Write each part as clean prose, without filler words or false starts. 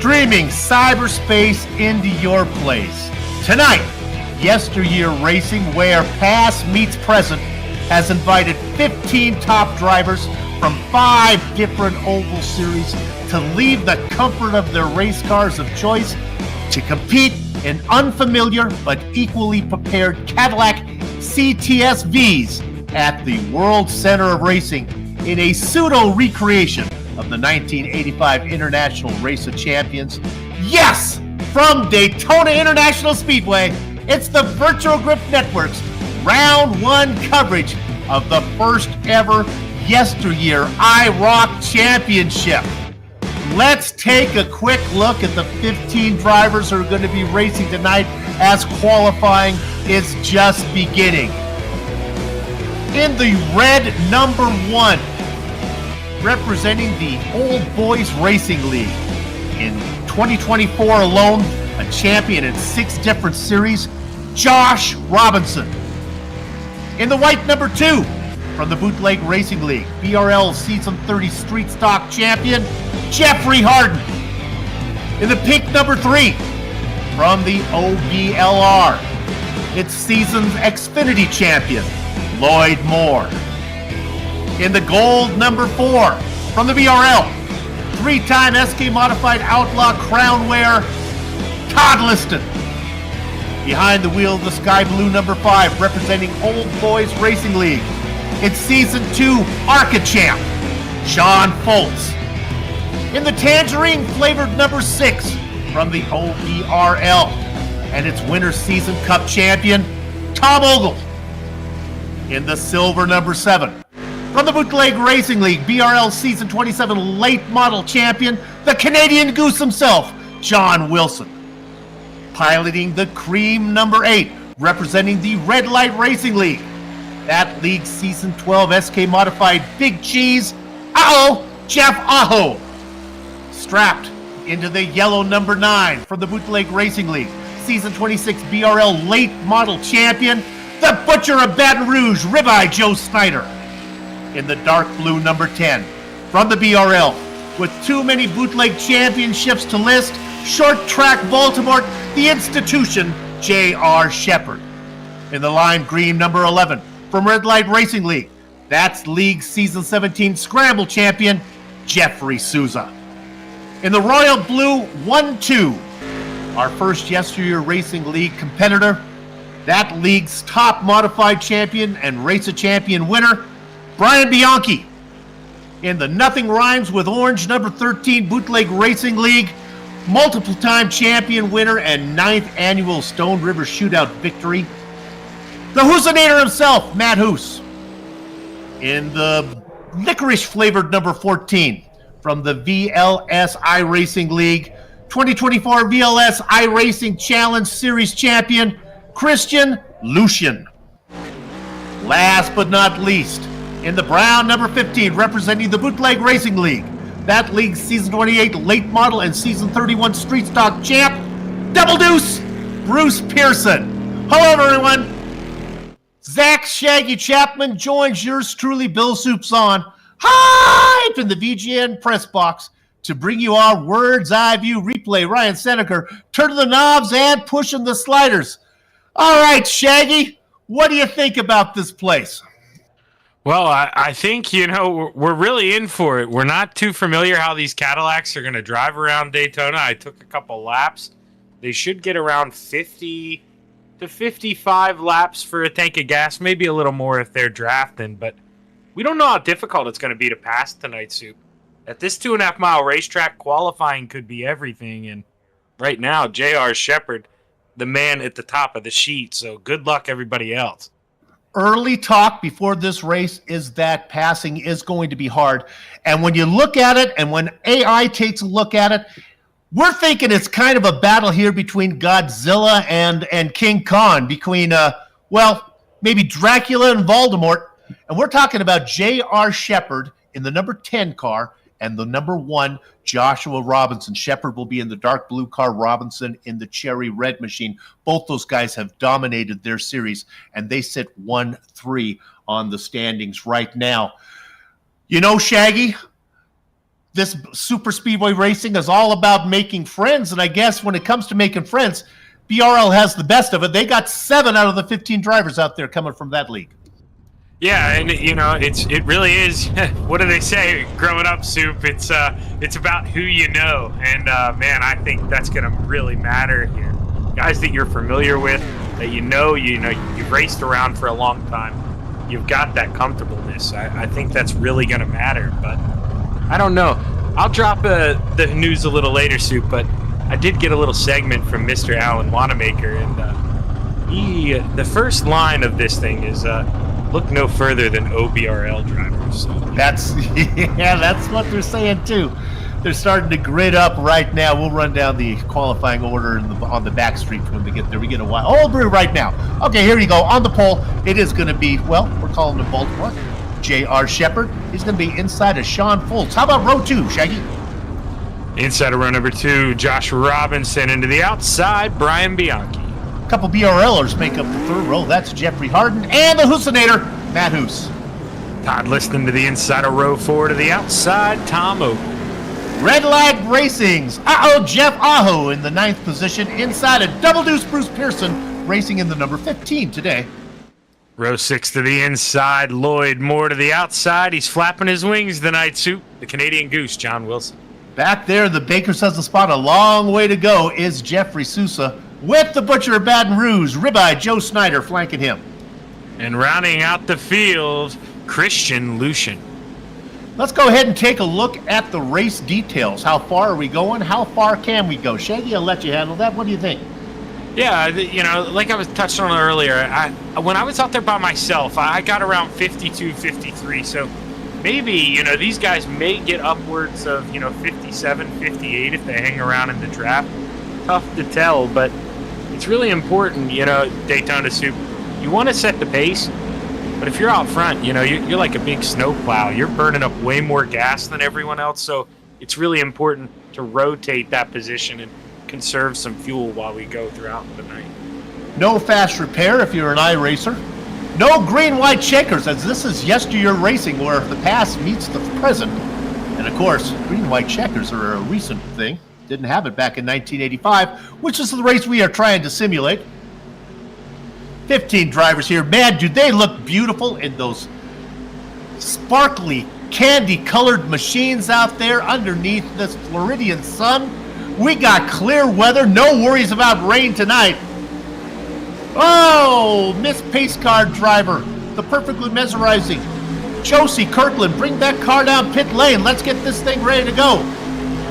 streaming cyberspace into your place. Tonight, YesterYear Racing, where past meets present, has invited 15 top drivers from 5 different oval series to leave the comfort of their race cars of choice to compete in unfamiliar but equally prepared Cadillac CTS-Vs at the World Center of Racing in a pseudo-recreation of the 1985 International Race of Champions. Yes! From Daytona International Speedway, it's the Virtual Grip Network's Round 1 coverage of the first ever YesterYear IROC Championship. Let's take a quick look at the 15 drivers who are going to be racing tonight as qualifying is just beginning. In the red number 1, representing the Old Boys Racing League. In 2024 alone, a champion in 6 different series, Josh Robinson. In the white number 2, from the Bootleg Racing League, BRL Season 30 Street Stock champion, Jeffrey Harden. In the pink number 3, from the OBRL, it's Season's Xfinity champion, Lloyd Moore. In the gold number 4, from the BRL, 3-time SK Modified Outlaw Crown wearer, Todd Liston. Behind the wheel of the sky blue number 5, representing Old Boys Racing League, it's Season 2 ARCA champ, Sean Foltz. In the tangerine flavored number 6, from the OBRL, and its Winter Season Cup champion, Tom Ogle. In the silver number 7, from the Bootleg Racing League, BRL Season 27 Late Model Champion, the Canadian Goose himself, John Wilson. Piloting the cream number 8, representing the Red Light Racing League, that league's Season 12 SK Modified Big Cheese, Jeff Aho. Strapped into the yellow number 9 from the Bootleg Racing League, Season 26 BRL Late Model Champion, the Butcher of Baton Rouge, Ribeye Joe Snyder. In the dark blue number 10, from the BRL, with too many bootleg championships to list, short track Baltimore, the institution, J.R. Shepard. In the lime green number 11, from Red Light Racing League, that's League Season 17 Scramble Champion, Jeffrey Souza. In the royal blue 1-2, our first YesterYear Racing League competitor, that league's top modified champion and Race of Champion winner, Brian Bianchi. In the Nothing Rhymes with Orange number 13 Bootleg Racing League, multiple-time champion winner and 9th annual Stone River Shootout victory, the Hoosinator himself, Matt Hoos. In the licorice-flavored number 14 from the VLS iRacing League, 2024 VLS iRacing Challenge Series champion, Christian Lucian. Last but not least, in the brown number 15, representing the Bootleg Racing League, that league's Season 28 Late Model and Season 31 Street Stock champ, Double Deuce, Bruce Pearson. Hello, everyone. Zach Shaggy Chapman joins yours truly, Bill Soups on, hype in the VGN press box to bring you our Words Eye View replay. Ryan Seneker turning the knobs and pushing the sliders. All right, Shaggy, what do you think about this place? Well, I think, we're really in for it. We're not too familiar how these Cadillacs are going to drive around Daytona. I took a couple laps. They should get around 50 to 55 laps for a tank of gas, maybe a little more if they're drafting, but we don't know how difficult it's going to be to pass tonight, Soup. At this 2.5-mile racetrack, qualifying could be everything, and right now, J.R. Shepard, the man at the top of the sheet, so good luck everybody else. Early talk before this race is that passing is going to be hard. And when you look at it, and when AI takes a look at it, we're thinking it's kind of a battle here between Godzilla and King Kong, between, maybe Dracula and Voldemort. And we're talking about J.R. Shepard in the number 10 car and the number 1, Joshua Robinson. Shepard will be in the dark blue car, Robinson in the cherry red machine. Both those guys have dominated their series, and they sit 1-3 on the standings right now. Shaggy, this super speedway racing is all about making friends, and I guess when it comes to making friends, BRL has the best of it. They got 7 out of the 15 drivers out there coming from that league. Yeah, and it really is. What do they say? Growing up, Soup. It's about who you know, and man, I think that's going to really matter here. Guys that you're familiar with, that you've raced around for a long time. You've got that comfortableness. I think that's really going to matter. But I don't know. I'll drop the news a little later, Soup. But I did get a little segment from Mr. Alan Wanamaker, and the first line of this thing is. Look no further than OBRL drivers. So. That's what they're saying too. They're starting to grid up right now. We'll run down the qualifying order on the back street when we get there. We get a old brew right now. Okay, here you go. On the pole, it is going to be, well, we're calling him Baltimore. J.R. Shepard. He's going to be inside of Sean Foltz. How about row 2, Shaggy? Inside of row number 2, Josh Robinson. Into the outside, Brian Bianchi. A couple BRLers make up the third row. That's Jeffrey Harden and the Housinator, Matt Hoos. Todd listening to the inside of row 4 to the outside, Tom Oak. Red Light Racing's Jeff Aho in the 9th position inside of Double Deuce Bruce Pearson racing in the number 15 today. Row 6 to the inside, Lloyd Moore to the outside. He's flapping his wings tonight, Soup. The Canadian Goose, John Wilson. Back there, the Bakers has the spot. A long way to go is Jeffrey Sousa. With the Butcher of Baton Rouge, Ribeye Joe Snyder flanking him. And rounding out the field, Christian Lucian. Let's go ahead and take a look at the race details. How far are we going? How far can we go? Shaggy, I'll let you handle that. What do you think? Yeah, like I was touched on earlier, when I was out there by myself, I got around 52, 53. So maybe, these guys may get upwards of, 57, 58 if they hang around in the draft. Tough to tell, but it's really important, Daytona Soup. You want to set the pace, but if you're out front, you're like a big snowplow. You're burning up way more gas than everyone else, so it's really important to rotate that position and conserve some fuel while we go throughout the night. No fast repair if you're an iRacer. No green-white checkers, as this is YesterYear Racing, where the past meets the present. And of course, green-white checkers are a recent thing. Didn't have it back in 1985, which is the race we are trying to simulate. 15 drivers here. Man, do they look beautiful in those sparkly, candy-colored machines out there underneath this Floridian sun. We got clear weather, no worries about rain tonight. Oh, Miss Pace Car driver, the perfectly mesmerizing Josie Kirkland, bring that car down pit lane. Let's get this thing ready to go.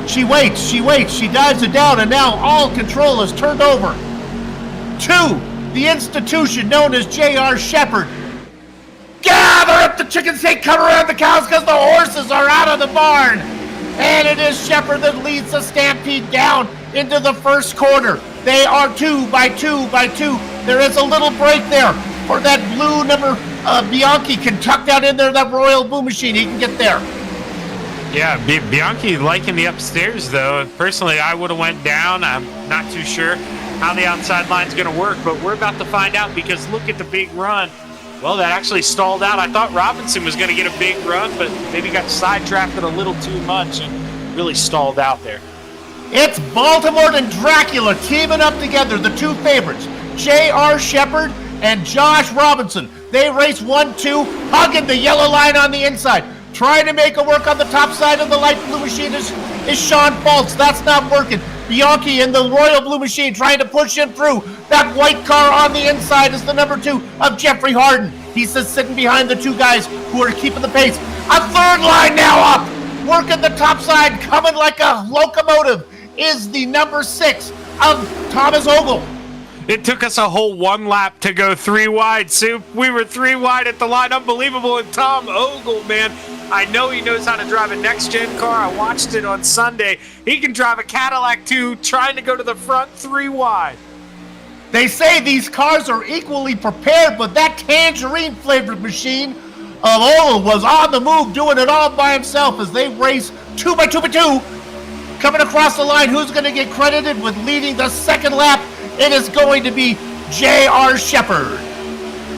She waits, she dives it down, and now all control is turned over to the institution known as J.R. Shepard. Gather up the chickens, they come around the cows because the horses are out of the barn. And it is Shepard that leads the stampede down into the first quarter. They are 2 by 2 by 2. There is a little break there for that blue number. Bianchi can tuck that in there, that Royal Blue Machine. He can get there. Yeah, Bianchi liking the upstairs, though. Personally, I would have went down. I'm not too sure how the outside line's going to work, but we're about to find out because look at the big run. Well, that actually stalled out. I thought Robinson was going to get a big run, but maybe got sidetracked a little too much and really stalled out there. It's Baltimore and Dracula teaming up together, the two favorites, J.R. Shepard and Josh Robinson. They race 1-2, hugging the yellow line on the inside. Trying to make it work on the top side of the light blue machine is Sean Foltz. That's not working. Bianchi in the Royal Blue Machine trying to push him through. That white car on the inside is the number 2 of Jeffrey Harden. He's just sitting behind the two guys who are keeping the pace. A third line now up. Working the top side, coming like a locomotive, is the number 6 of Thomas Ogle. It took us a whole one lap to go 3 wide, Soup. We were 3 wide at the line. Unbelievable. And Tom Ogle, man, I know he knows how to drive a next-gen car. I watched it on Sunday. He can drive a Cadillac, too, trying to go to the front 3 wide. They say these cars are equally prepared, but that tangerine-flavored machine of Ogle was on the move, doing it all by himself as they race 2 by 2 by 2. Coming across the line, who's going to get credited with leading the second lap? It is going to be J.R. Shepard.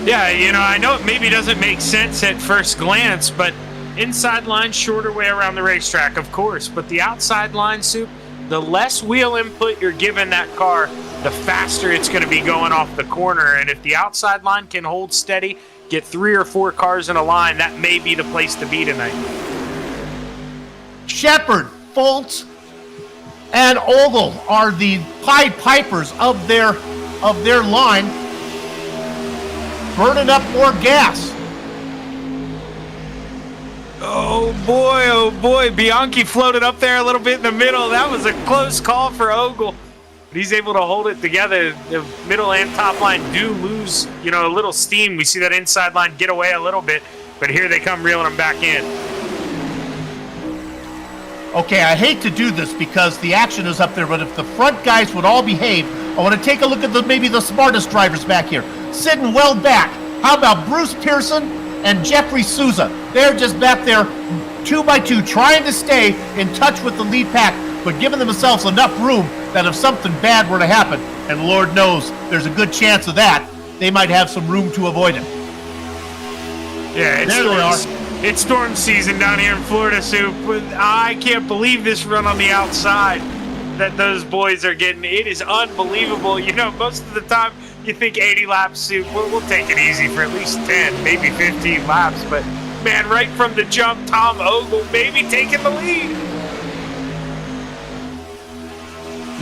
Yeah, I know it maybe doesn't make sense at first glance, but Inside line, shorter way around the racetrack, of course, but the outside line, Soup, the less wheel input you're giving that car, the faster it's going to be going off the corner. And if the outside line can hold steady, get 3 or 4 cars in a line, that may be the place to be tonight. Shepard, Foltz, and Ogle are the Pied Pipers of their line, burning up more gas. Oh boy, Bianchi floated up there a little bit in the middle. That was a close call for Ogle. But he's able to hold it together. The middle and top line do lose, a little steam. We see that inside line get away a little bit, but here they come reeling them back in. Okay, I hate to do this because the action is up there, but if the front guys would all behave, I want to take a look at maybe the smartest drivers back here. Sitting well back. How about Bruce Pearson and Jeffrey Souza? They're just back there 2 by 2 trying to stay in touch with the lead pack, but giving themselves enough room that if something bad were to happen, and Lord knows there's a good chance of that, they might have some room to avoid it. Yeah, it's storm season down here in Florida, Soup. I can't believe this run on the outside that those boys are getting. It is unbelievable. Most of the time you think 80 laps, Soup. We'll take it easy for at least 10, maybe 15 laps. But, man, right from the jump, Tom Ogle maybe taking the lead.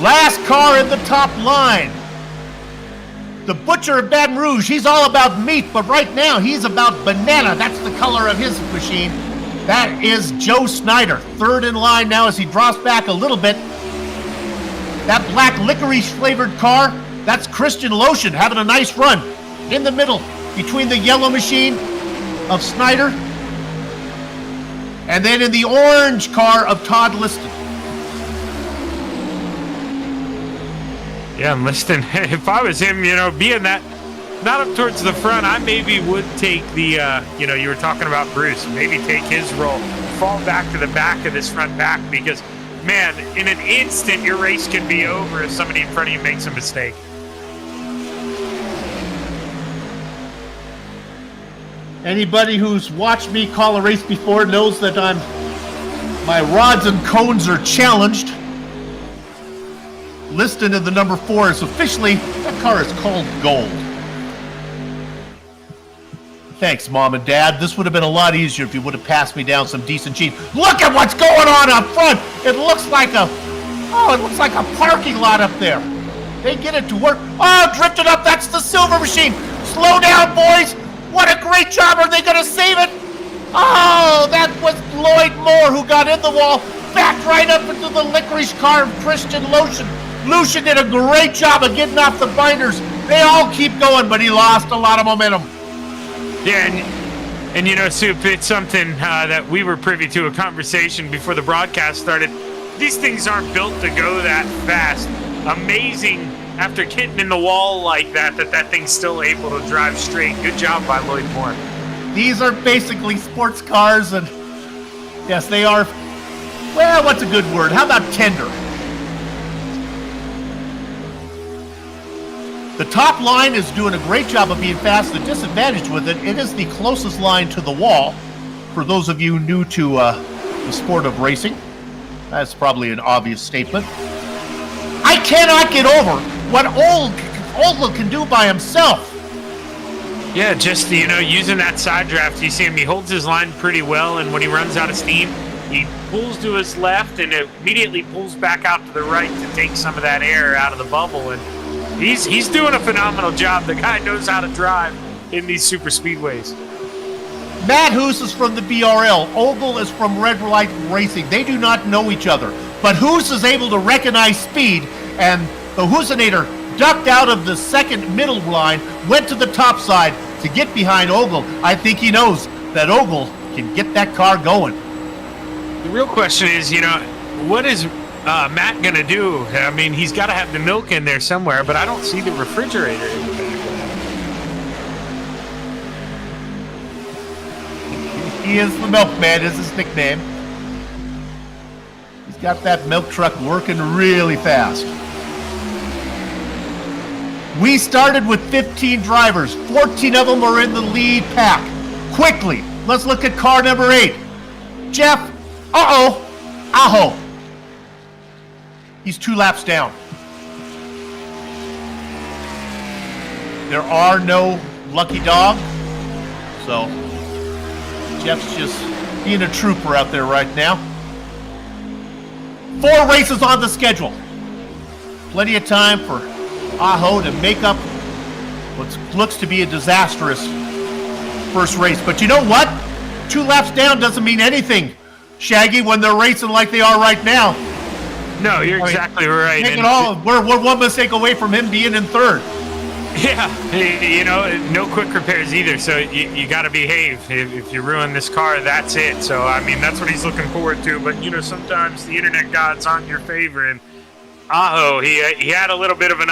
Last car in the top line. The Butcher of Baton Rouge, he's all about meat, but right now he's about banana. That's the color of his machine. That is Joe Snyder. Third in line now as he drops back a little bit. That black licorice flavored car, that's Christian Lotion having a nice run. In the middle, between the yellow machine of Snyder and then in the orange car of Todd Liston. Yeah, and Liston, if I was him, being that not up towards the front, I maybe would take the, you were talking about Bruce, maybe take his role, fall back to the back of this front back because, man, in an instant, your race can be over if somebody in front of you makes a mistake. Anybody who's watched me call a race before knows that my rods and cones are challenged. Liston in the number 4 is officially, that car is called Gold. Thanks, Mom and Dad. This would have been a lot easier if you would have passed me down some decent jeans. Look at what's going on up front. It looks like a parking lot up there. They get it to work. Oh, drifted up. That's the silver machine. Slow down, boys. What a great job. Are they going to save it? Oh, that was Lloyd Moore who got in the wall, backed right up into the licorice car of Christian Lotion. Lucian did a great job of getting off the binders. They all keep going, but he lost a lot of momentum. Yeah, and Soup, it's something that we were privy to a conversation before the broadcast started. These things aren't built to go that fast. Amazing after getting in the wall like that thing's still able to drive straight. Good job by Lloyd Moore. These are basically sports cars, and yes, they are, well, what's a good word? How about tender? The top line is doing a great job of being fast. The disadvantage with it is the closest line to the wall. For those of you new to the sport of racing, that's probably an obvious statement. I cannot get over what Ogle can do by himself. Yeah, just, using that side draft, you see him, he holds his line pretty well, and when he runs out of steam, he pulls to his left and immediately pulls back out to the right to take some of that air out of the bubble, and he's doing a phenomenal job. The guy knows how to drive in these super speedways. Matt Hoos is from the BRL. Ogle is from Red Light Racing. They do not know each other, but Hoos is able to recognize speed, and the Hoosinator ducked out of the second middle line, went to the top side to get behind Ogle. I think he knows that Ogle can get that car going. The real question is, what is Matt gonna do? I mean, he's got to have the milk in there somewhere, but I don't see the refrigerator in the back. He is the milkman, is his nickname. He's got that milk truck working really fast. We started with 15 drivers. 14 of them are in the lead pack. Quickly, let's look at car number 8. Jeff, Aho. He's 2 laps down. There are no lucky dog, so Jeff's just being a trooper out there right now. 4 races on the schedule. Plenty of time for Aho to make up what looks to be a disastrous first race. But you know what? 2 laps down doesn't mean anything, Shaggy, when they're racing like they are right now. No, you're exactly right. We're 1 mistake away from him being in 3rd. Yeah, you know, no quick repairs either, so you got to behave. If you ruin this car, that's it. So, I mean, that's what he's looking forward to. But, you know, sometimes the internet gods aren't your favor. And Aho, he had a little bit of an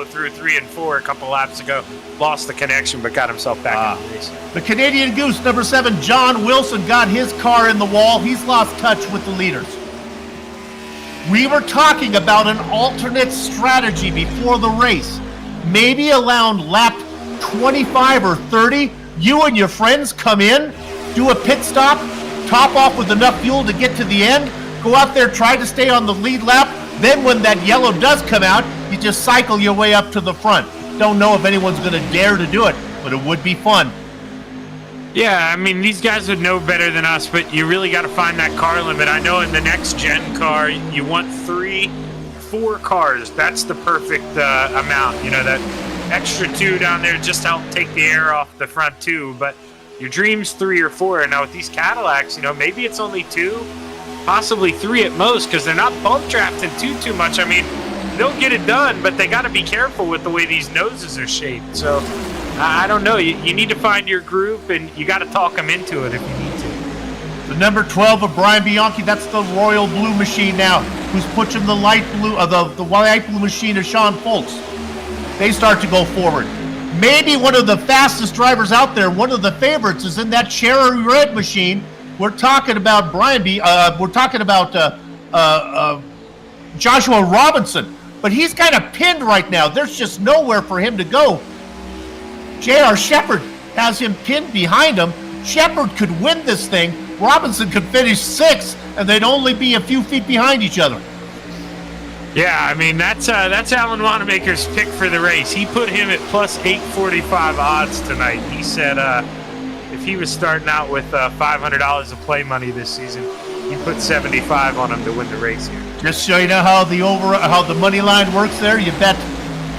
through 3 and 4 a couple laps ago. Lost the connection, but got himself back in the race. The Canadian Goose, number 7, John Wilson, got his car in the wall. He's lost touch with the leaders. We were talking about an alternate strategy before the race. Maybe around lap 25 or 30, you and your friends come in, do a pit stop, top off with enough fuel to get to the end, go out there, try to stay on the lead lap. Then when that yellow does come out, you just cycle your way up to the front. Don't know if anyone's going to dare to do it, but it would be fun. Yeah, I mean, these guys would know better than us, but you really got to find that car limit. I know in the next gen car, you want 4 cars. That's the perfect amount. You know, that extra 2 down there just to help take the air off the front 2. But your dream's 3 or 4. Now with these Cadillacs, you know, maybe it's only 2, possibly 3 at most, because they're not bump drafting too much. I mean, they'll get it done, but they got to be careful with the way these noses are shaped. So I don't know. You need to find your group, and you got to talk them into it if you need to. The number 12 of Brian Bianchi, that's the Royal Blue machine now, who's pushing the light blue, the light blue machine of Sean Foltz. They start to go forward. Maybe one of the fastest drivers out there, one of the favorites, is in that cherry red machine. We're talking about Joshua Robinson, but he's kind of pinned right now. There's just nowhere for him to go. J.R. Shepard has him pinned behind him. Shepard could win this thing. Robinson could finish 6th, and they'd only be a few feet behind each other. Yeah, I mean, that's Alan Wanamaker's pick for the race. He put him at plus 845 odds tonight. He said if he was starting out with $500 of play money this season, he put 75 on him to win the race here. Just so you know how the money line works there, you bet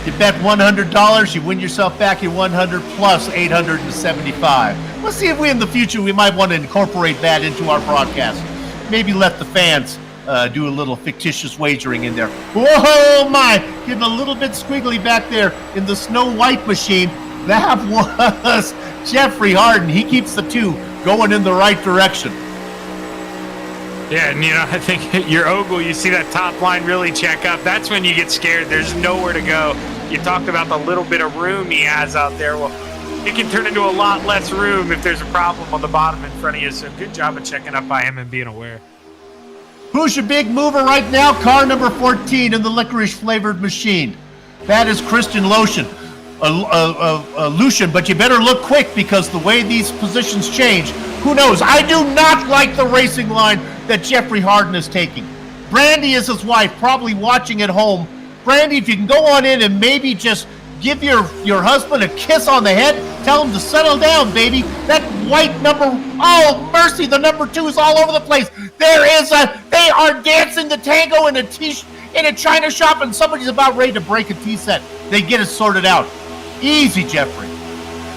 $100, you win yourself back your 100 plus 875. Let's see if we in the future we might want to incorporate that into our broadcast. Maybe let the fans do a little fictitious wagering in there. Whoa, my! Getting a little bit squiggly back there in the Snow White machine. That was Jeffrey Harden. He keeps the 2 going in the right direction. Yeah, and you know, I think your Ogle, you see that top line really check up. That's when you get scared. There's nowhere to go. You talked about the little bit of room he has out there. Well, it can turn into a lot less room if there's a problem on the bottom in front of you. So good job of checking up by him and being aware. Who's your big mover right now? Car number 14 in the licorice-flavored machine. That is Christian Lucian, but you better look quick because the way these positions change, who knows? I do not like the racing line that Jeffrey Harden is taking. Brandy is his wife, probably watching at home. Brandy, if you can go on in and maybe just give your husband a kiss on the head, tell him to settle down, baby. That white number, oh, mercy, the number 2 is all over the place. They are dancing the tango in a china shop, and somebody's about ready to break a tea set. They get it sorted out. Easy, Jeffrey.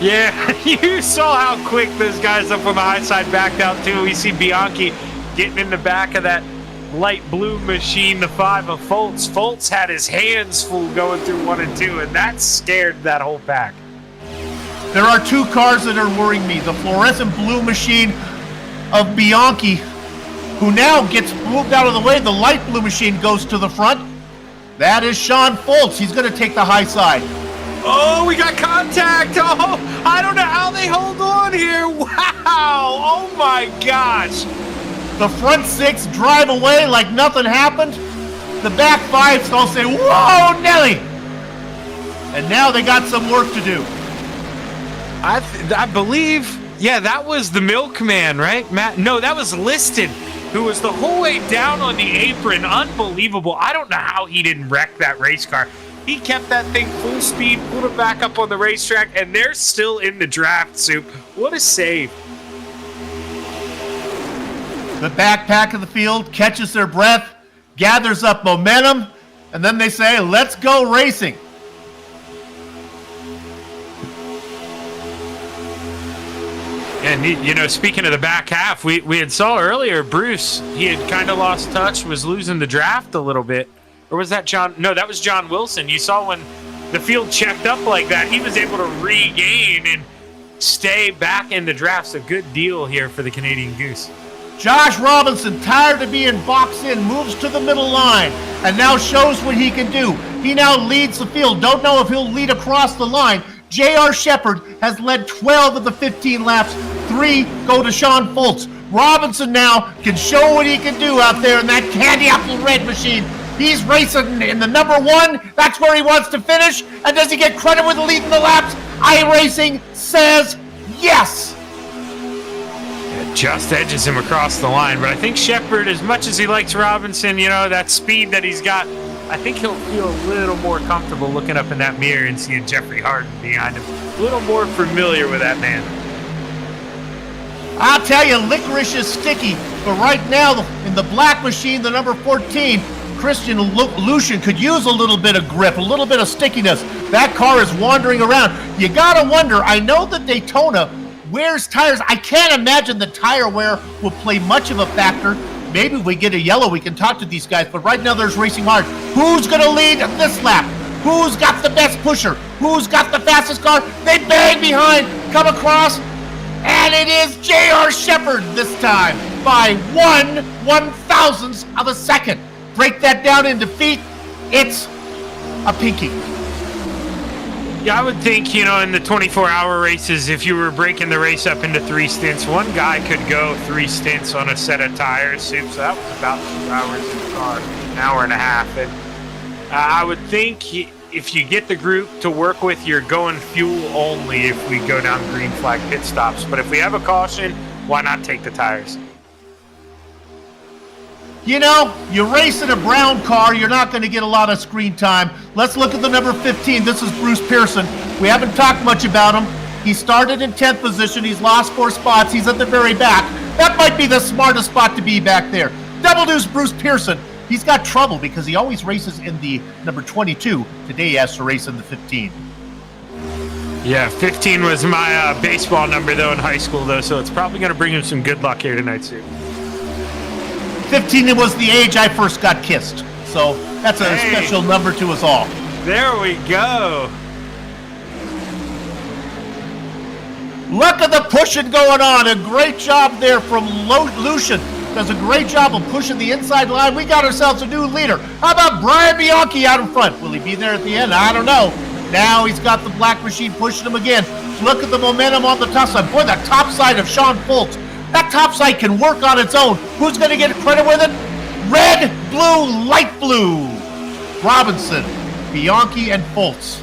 Yeah, you saw how quick those guys up on the high side backed out, too. We see Bianchi getting in the back of that light blue machine, the 5 of Foltz. Foltz had his hands full going through 1 and 2, and that scared that whole pack. There are 2 cars that are worrying me. The fluorescent blue machine of Bianchi, who now gets moved out of the way. The light blue machine goes to the front. That is Sean Foltz. He's going to take the high side. Oh, we got contact. Oh, I don't know how they hold on here. Wow. Oh, my gosh. The front 6 drive away like nothing happened. The back 5 all say, whoa, Nelly. And now they got some work to do. I believe Yeah, that was the milkman, right, Matt? No, that was Liston, who was the whole way down on the apron. Unbelievable. I don't know how he didn't wreck that race car. He kept that thing full speed, pulled it back up on the racetrack, and they're still in the draft, Soup. What a save. The backpack of the field catches their breath, gathers up momentum, and then they say, let's go racing. And, you know, speaking of the back half, we had saw earlier, Bruce, he had kind of lost touch, was losing the draft a little bit. Or was that John? No, that was John Wilson. You saw when the field checked up like that, he was able to regain and stay back in the draft. So good deal here for the Canadian Goose. Josh Robinson, tired of being boxed in, moves to the middle line and now shows what he can do. He now leads the field. Don't know if he'll lead across the line. J.R. Shepard has led 12 of the 15 laps. 3 go to Sean Foltz. Robinson now can show what he can do out there in that candy apple red machine. He's racing in the number 1. That's where he wants to finish. And does he get credit with leading the laps? iRacing says yes. It just edges him across the line. But I think Shepard, as much as he likes Robinson, you know, that speed that he's got, I think he'll feel a little more comfortable looking up in that mirror and seeing Jeffrey Harden behind him. A little more familiar with that man. I'll tell you, licorice is sticky. But right now, in the black machine, the number 14, Christian Lucian could use a little bit of grip, a little bit of stickiness. That car is wandering around. You gotta wonder, I know that Daytona wears tires. I can't imagine the tire wear will play much of a factor. Maybe we get a yellow, we can talk to these guys, but right now there's racing hard. Who's gonna lead this lap? Who's got the best pusher? Who's got the fastest car? They bang behind, come across, and it is J.R. Shepard this time by 1/1000th of a second. Break that down into feet, it's a pinky. Yeah, I would think, you know, in the 24-hour races, if you were breaking the race up into 3 stints, one guy could go 3 stints on a set of tires. So that was about 2 hours in the car, an hour and a half. And I would think if you get the group to work with, you're going fuel only if we go down green flag pit stops. But if we have a caution, why not take the tires? You know, you race in a brown car, you're not going to get a lot of screen time. Let's look at the number 15. This is Bruce Pearson. We haven't talked much about him. He started in 10th position. He's lost 4 spots. He's at the very back. That might be the smartest spot to be back there. Double deuce Bruce Pearson. He's got trouble because he always races in the number 22. Today he has to race in the 15. Yeah, 15 was my baseball number, though, in high school, though, so it's probably going to bring him some good luck here tonight, too. 15 was the age I first got kissed. So that's a special number to us all. There we go. Look at the pushing going on. A great job there from Lucian. Does a great job of pushing the inside line. We got ourselves a new leader. How about Brian Bianchi out in front? Will he be there at the end? I don't know. Now he's got the black machine pushing him again. Look at the momentum on the top side. Boy, the top side of Sean Foltz. That top side can work on its own. Who's going to get credit with it? Red, blue, light blue. Robinson, Bianchi, and Foltz.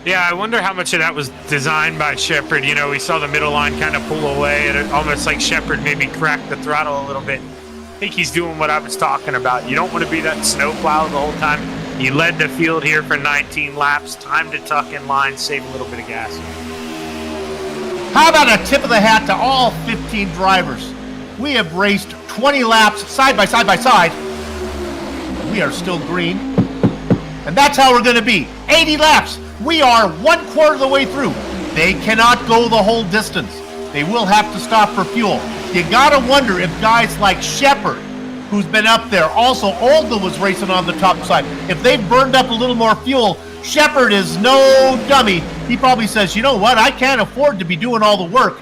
Yeah, I wonder how much of that was designed by Shepard. You know, we saw the middle line kind of pull away, and it almost like Shepard maybe cracked the throttle a little bit. I think he's doing what I was talking about. You don't want to be that snowplow the whole time. He led the field here for 19 laps. Time to tuck in line, save a little bit of gas. How about a tip of the hat to all 15 drivers? We have raced 20 laps side by side by side. We are still green. And that's how we're going to be. 80 laps. We are 1/4 of the way through. They cannot go the whole distance. They will have to stop for fuel. You got to wonder if guys like Shepard, who's been up there, also Olga was racing on the top side, if they've burned up a little more fuel. Shepard is no dummy. He probably says, you know what, I can't afford to be doing all the work.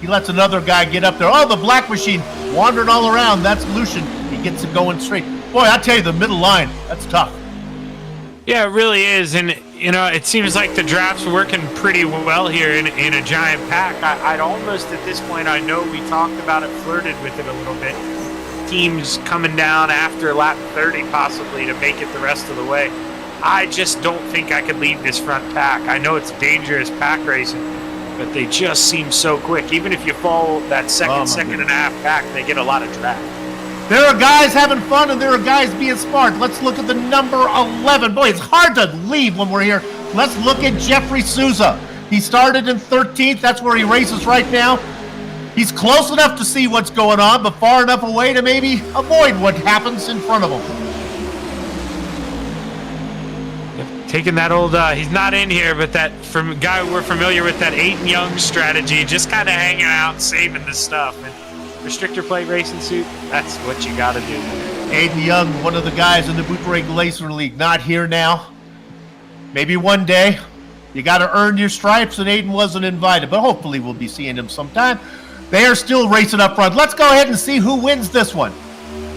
He lets another guy get up there. Oh, the black machine wandering all around. That's Lucian. He gets it going straight. Boy, I tell you, the middle line, that's tough. Yeah, it really is. And, you know, it seems like the draft's working pretty well here in a giant pack. I'd almost, at this point, I know we talked about it, flirted with it a little bit. Teams coming down after lap 30 possibly to make it the rest of the way. I just don't think I could lead this front pack. I know it's dangerous pack racing, but but they just seem so quick. Even if you fall that second and a half back, they get a lot of drag. There are guys having fun, and there are guys being smart. Let's look at the number 11. Boy, it's hard to leave when we're here. Let's look at Jeffrey Souza. He started in 13th. That's where he races right now. He's close enough to see what's going on, but far enough away to maybe avoid what happens in front of him. Taking that old, he's not in here, but that from guy we're familiar with, that Aiden Young strategy, just kind of hanging out, saving the stuff. And restrictor plate racing suit, that's what you got to do. Aiden Young, one of the guys in the Bootleg Racing League, not here now. Maybe one day. You got to earn your stripes, and Aiden wasn't invited, but hopefully we'll be seeing him sometime. They are still racing up front. Let's go ahead and see who wins this one.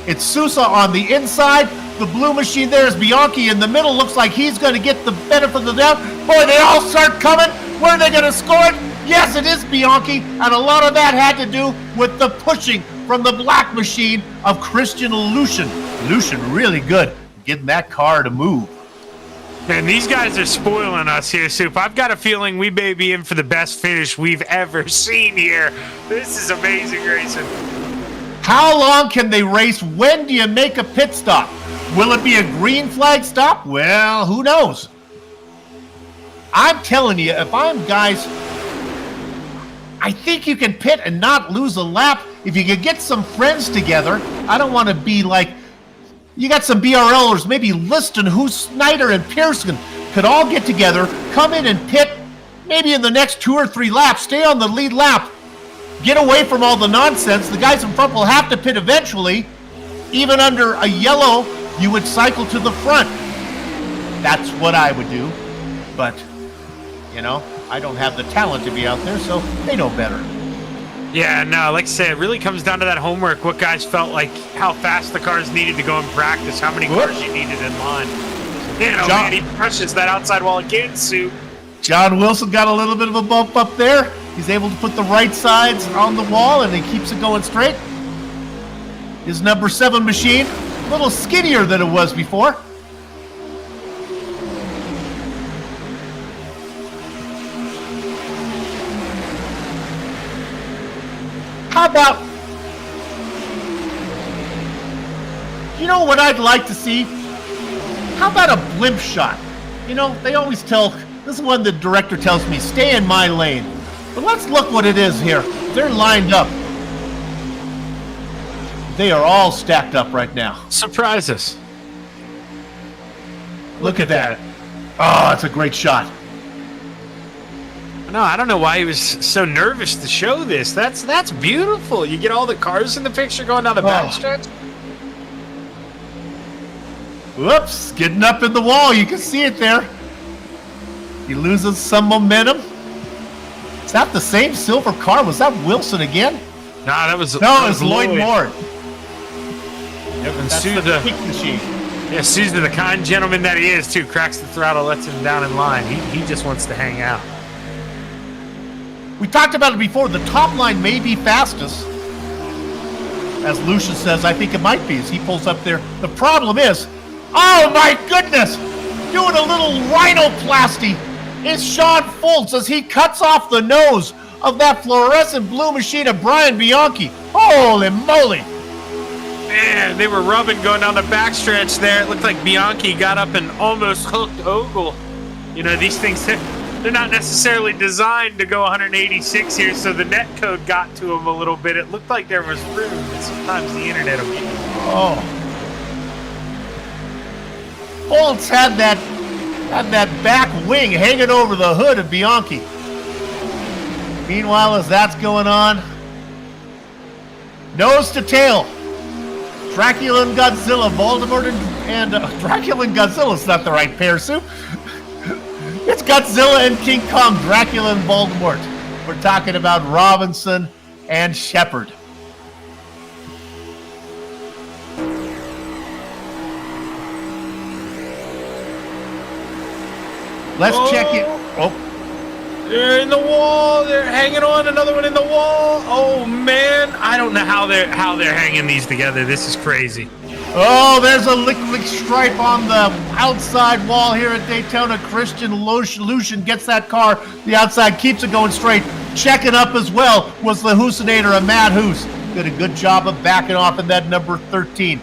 It's Sousa on the inside. The blue machine there is Bianchi in the middle. Looks like he's going to get the benefit of the doubt. Boy, they all start coming. Where are they going to score it? Yes, it is Bianchi, and a lot of that had to do with the pushing from the black machine of Christian Lucian. Lucian really good getting that car to move. And these guys are spoiling us here, Soup. I've got a feeling we may be in for the best finish we've ever seen here. This is amazing racing. How long can they race? When do you make a pit stop? Will it be a green flag stop? Well, who knows? I'm telling you, if I'm guys, I think you can pit and not lose a lap. If you could get some friends together, I don't want to be like, you got some BRLers, maybe Liston, Snyder, and Pearson could all get together, come in and pit maybe in the next 2 or 3 laps, stay on the lead lap, get away from all the nonsense. The guys in front will have to pit eventually. Even under a yellow, you would cycle to the front. That's what I would do. But, you know, I don't have the talent to be out there, so they know better. Yeah, no, like I said, it really comes down to that homework, what guys felt like, how fast the cars needed to go in practice, how many cars you needed in line. You know, man, he crushes that outside wall again, Sue. John Wilson got a little bit of a bump up there. He's able to put the right sides on the wall, and he keeps it going straight. His number 7 machine, a little skinnier than it was before. How about, you know what I'd like to see? How about a blimp shot? You know, they always tell, this is one the director tells me, stay in my lane. But let's look what it is here. They're lined up. They are all stacked up right now. Surprise us. Look at that. Oh, that's a great shot. No, I don't know why he was so nervous to show this. That's beautiful. You get all the cars in the picture going down the backstretch. Whoops, getting up in the wall. You can see it there. He loses some momentum. Is that the same silver car? Was that Wilson again? Nah, that was Lloyd Moore. Yep, and That's Sousa, the kick machine. Yeah, Sousa, the kind gentleman that he is, too, cracks the throttle, lets him down in line. He just wants to hang out. We talked about it before. The top line may be fastest. As Lucian says, I think it might be as he pulls up there. The problem is, oh my goodness, doing a little rhinoplasty is Sean Fultz as he cuts off the nose of that fluorescent blue machine of Brian Bianchi. Holy moly. Man, they were rubbing going down the backstretch there. It looked like Bianchi got up and almost hooked Ogle. You know, these things, they're not necessarily designed to go 186 here, so the net code got to him a little bit. It looked like there was room, but sometimes the internet will get you. Oh. Fultz had that back wing hanging over the hood of Bianchi. Meanwhile, as that's going on, nose to tail, Dracula and Godzilla, Voldemort and Dracula and Godzilla's not the right pair, Soup. It's Godzilla and King Kong, Dracula and Voldemort. We're talking about Robinson and Shepard. Let's check it. Oh, they're in the wall. They're hanging on. Another one in the wall. Oh man, I don't know how they're hanging these together. This is crazy. Oh, there's a liquid stripe on the outside wall here at Daytona. Christian Lucian gets that car. The outside keeps it going straight. Checking up as well was the Husinator, a Matt Hus. Did a good job of backing off in that number 13.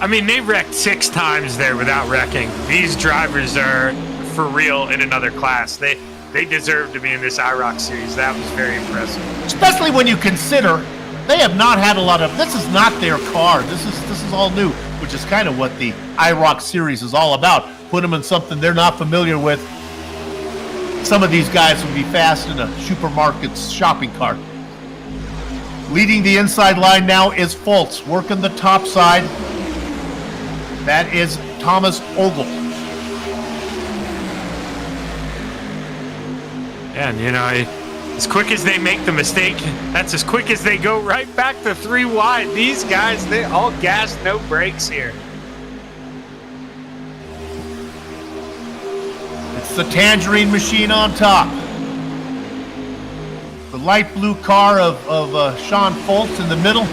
I mean, they wrecked 6 times there without wrecking. These drivers are for real in another class. They deserve to be in this IROC series. That was very impressive. Especially when you consider they have not had a lot of, this is not their car. This is all new, which is kind of what the IROC series is all about. Put them in something they're not familiar with. Some of these guys would be fast in a supermarket's shopping cart. Leading the inside line now is Foltz, working the top side. That is Thomas Ogle. And, you know, as quick as they make the mistake, that's as quick as they go right back to 3 wide. These guys, they all gas, no brakes here. It's the Tangerine Machine on top. The light blue car of Sean Foltz in the middle.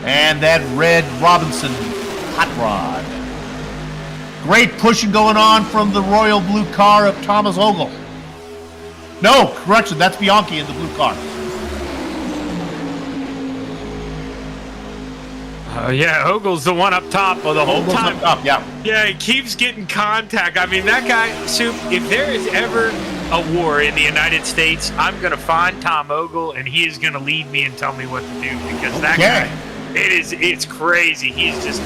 And that red Robinson hot rod. Great pushing going on from the royal blue car of Thomas Ogle. No, correction, that's Bianchi in the blue car. Yeah, Ogle's the one up top the whole Ogle's time. Up top, yeah. Yeah, he keeps getting contact. I mean, that guy, Soup, if there is ever a war in the United States, I'm going to find Tom Ogle, and he is going to lead me and tell me what to do, because that guy, it's crazy. He's just,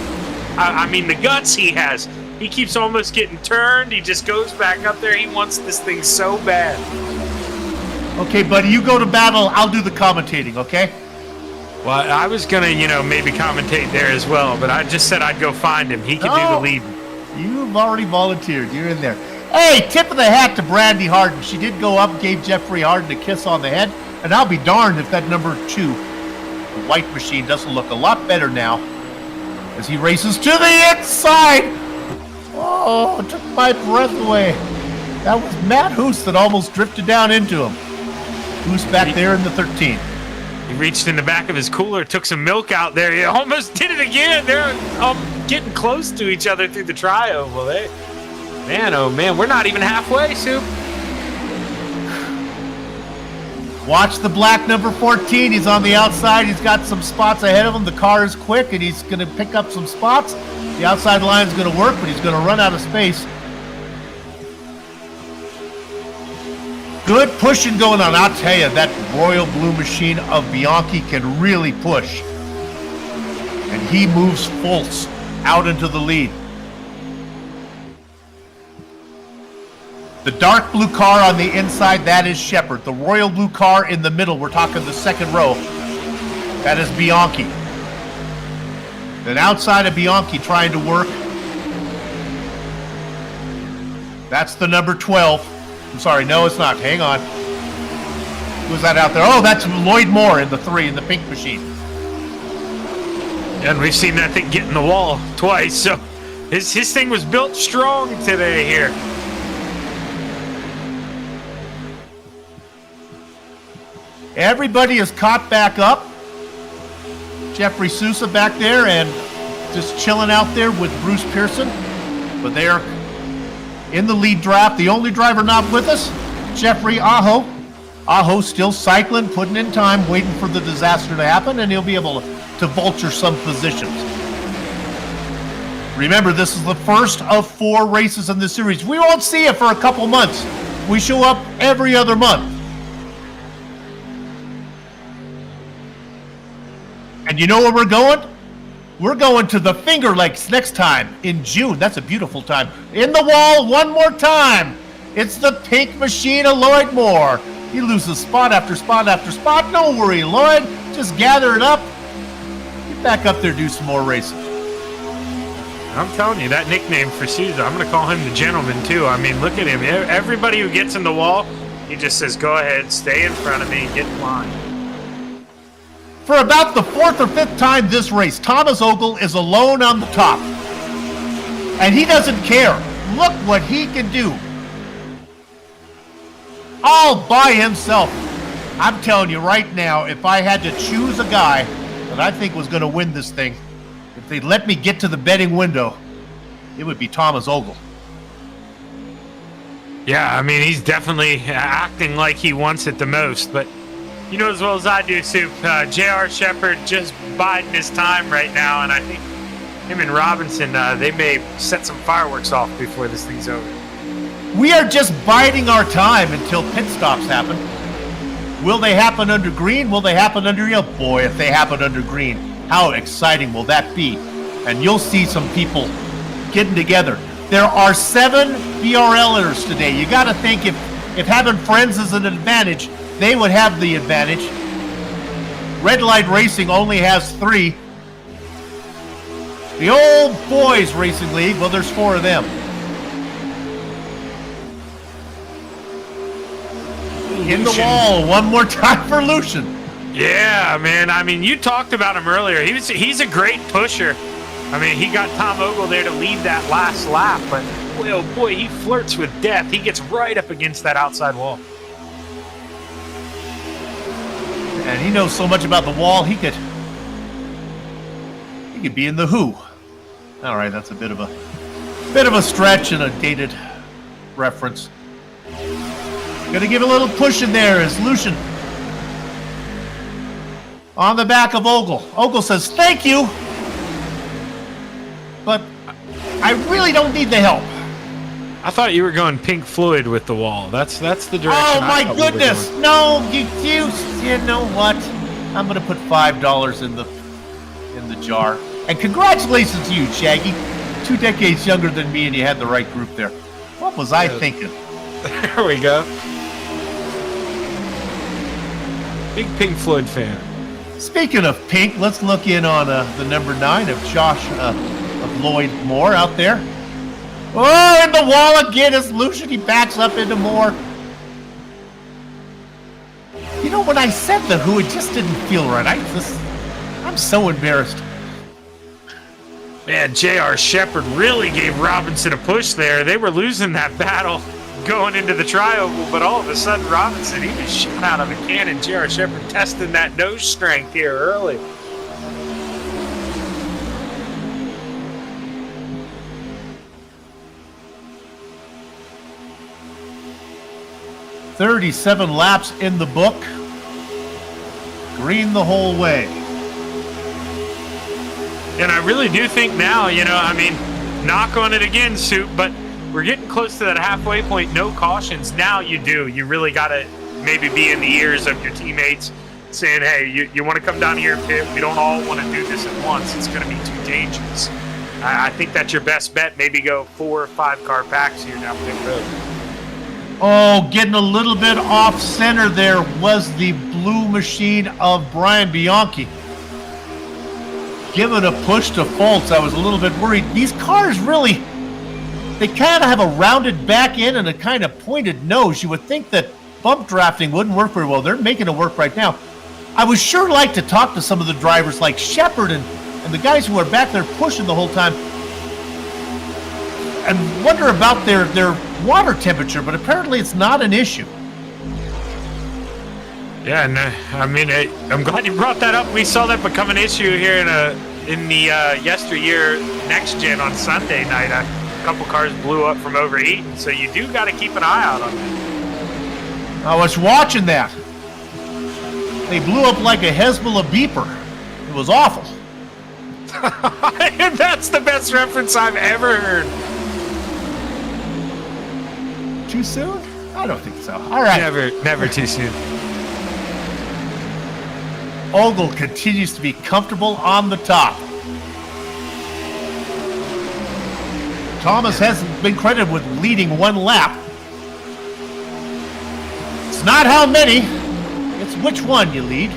I mean, the guts he has. He keeps almost getting turned. He just goes back up there. He wants this thing so bad. Okay, buddy, you go to battle. I'll do the commentating, okay? Well, I was going to, you know, maybe commentate there as well, but I just said I'd go find him. He can do the lead. You've already volunteered. You're in there. Hey, tip of the hat to Brandy Harden. She did go up, gave Jeffrey Harden a kiss on the head, and I'll be darned if that number 2, the white machine, doesn't look a lot better now as he races to the inside. Oh, it took my breath away. That was Matt Hus that almost drifted down into him. Hus back there in the 13. He reached in the back of his cooler, took some milk out there. He almost did it again. They're getting close to each other through the tri-oval. Man, oh man, we're not even halfway, Soup. Watch the black number 14. He's on the outside. He's got some spots ahead of him. The car is quick, and he's going to pick up some spots. The outside line is going to work, but he's going to run out of space. Good pushing going on. I'll tell you, that royal blue machine of Bianchi can really push. And he moves Foltz out into the lead. The dark blue car on the inside, that is Shepard. The royal blue car in the middle, we're talking the second row, that is Bianchi. Then outside of Bianchi trying to work, that's the number 12. I'm sorry, no, it's not. Hang on. Who's that out there? Oh, that's Lloyd Moore in the 3 in the pink machine. And we've seen that thing get in the wall twice, so his thing was built strong today here. Everybody is caught back up. Jeffrey Sousa back there and just chilling out there with Bruce Pearson. But they are in the lead draft. The only driver not with us, Jeffrey Aho. Aho still cycling, putting in time, waiting for the disaster to happen, and he'll be able to vulture some positions. Remember, this is the first of 4 races in the series. We won't see it for a couple months. We show up every other month. And you know where we're going? We're going to the Finger Lakes next time in June. That's a beautiful time. In the wall one more time. It's the pink machine of Lloyd Moore. He loses spot after spot after spot. Don't worry, Lloyd. Just gather it up. Get back up there, do some more racing. I'm telling you, that nickname for Sousa, I'm going to call him the gentleman, too. I mean, look at him. Everybody who gets in the wall, he just says, go ahead, stay in front of me, get in line. For about the 4th or 5th time this race, Thomas Ogle is alone on the top. And he doesn't care. Look what he can do. All by himself. I'm telling you right now, if I had to choose a guy, that I think was going to win this thing, if they'd let me get to the betting window, it would be Thomas Ogle. Yeah, I mean, he's definitely acting like he wants it the most, but you know as well as I do, Soup, J.R. Shepard just biding his time right now, and I think him and Robinson, they may set some fireworks off before this thing's over. We are just biding our time until pit stops happen. Will they happen under green? Will they happen under yellow? Boy, if they happen under green, how exciting will that be? And you'll see some people getting together. There are 7 BRLers today. You got to think if having friends is an advantage, they would have the advantage. Red Light Racing only has 3. The Old Boys Racing League, well, there's 4 of them. In the wall one more time for Lucian. Yeah, man. I mean, you talked about him earlier. He's a great pusher. I mean, he got Tom Ogle there to lead that last lap, but boy, oh boy, he flirts with death. He gets right up against that outside wall. And he knows so much about the wall, he could be in the Who. All right, that's a bit of a stretch and a dated reference. Gonna give a little push in there as Lucian on the back of Ogle. Ogle says, "Thank you, but I really don't need the help." I thought you were going Pink Floyd with the wall. That's the direction. Oh my goodness! No, you know what? I'm gonna put $5 in the jar. And congratulations to you, Shaggy. 2 decades younger than me, and you had the right group there. What was I thinking? There we go. Big Pink Floyd fan. Speaking of Pink, let's look in on the number 9 of Josh of Lloyd Moore out there. Oh, in the wall again is Lucian. He backs up into Moore. You know, when I said the Who, it just didn't feel right. I'm so embarrassed. Man, J.R. Shepard really gave Robinson a push there. They were losing that battle going into the tri-oval, but all of a sudden Robinson, he was shot out of a cannon. J.R. Shepard testing that nose strength here early. "37 laps in the book. Green the whole way." And I really do think now, you know, I mean, knock on it again, Soup, but we're getting close to that halfway point. No cautions. Now you do. You really got to maybe be in the ears of your teammates saying, hey, you want to come down here and pit. We don't all want to do this at once. It's going to be too dangerous. I think that's your best bet. Maybe go 4 or 5 car packs here down pit road. Oh, getting a little bit off center there was the blue machine of Brian Bianchi. Giving a push to Foltz. I was a little bit worried. These cars really, they kind of have a rounded back end and a kind of pointed nose. You would think that bump drafting wouldn't work very well. They're making it work right now. I would sure like to talk to some of the drivers like Shepard and the guys who are back there pushing the whole time and wonder about their water temperature, but apparently it's not an issue. Yeah, and I mean, I'm glad you brought that up. We saw that become an issue here in the YesterYear Next Gen on Sunday night. A couple cars blew up from overheating, so you do got to keep an eye out on that. I was watching that. They blew up like a Hezbollah beeper. It was awful. And that's the best reference I've ever heard. Too soon? I don't think so. All right. Never too soon. Ogle continues to be comfortable on the top. Thomas hasn't been credited with leading 1 lap. It's not how many, it's which one you lead.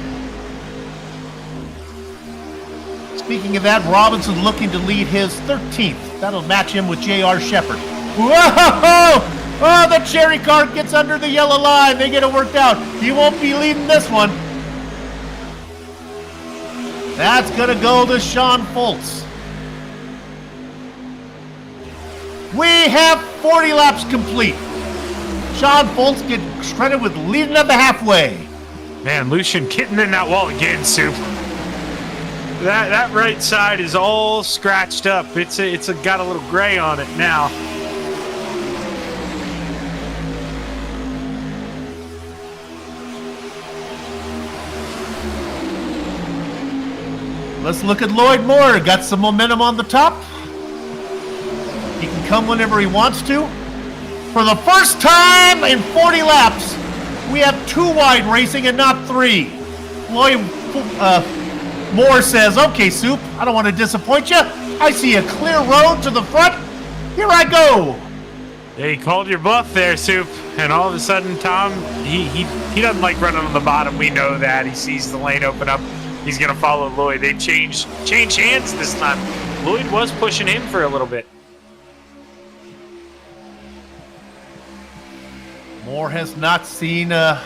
Speaking of that, Robinson looking to lead his 13th. That'll match him with J.R. Shepard. Whoa! Oh, the cherry car gets under the yellow line. They get it worked out. He won't be leading this one. That's going to go to Sean Foltz. We have 40 laps complete. Sean Foltz gets credit with leading at the halfway. Man, Lucian getting in that wall again, Soup. That right side is all scratched up. It's got a little gray on it now. Let's look at Lloyd Moore. Got some momentum on the top. He can come whenever he wants to. For the first time in 40 laps, we have 2 wide racing and not 3. Lloyd Moore says, okay, Soup, I don't want to disappoint you. I see a clear road to the front. Here I go. Yeah, he called your bluff there, Soup. And all of a sudden, Tom, he doesn't like running on the bottom. We know that. He sees the lane open up. He's going to follow Lloyd. They change hands this time. Lloyd was pushing him for a little bit. Moore has not seen a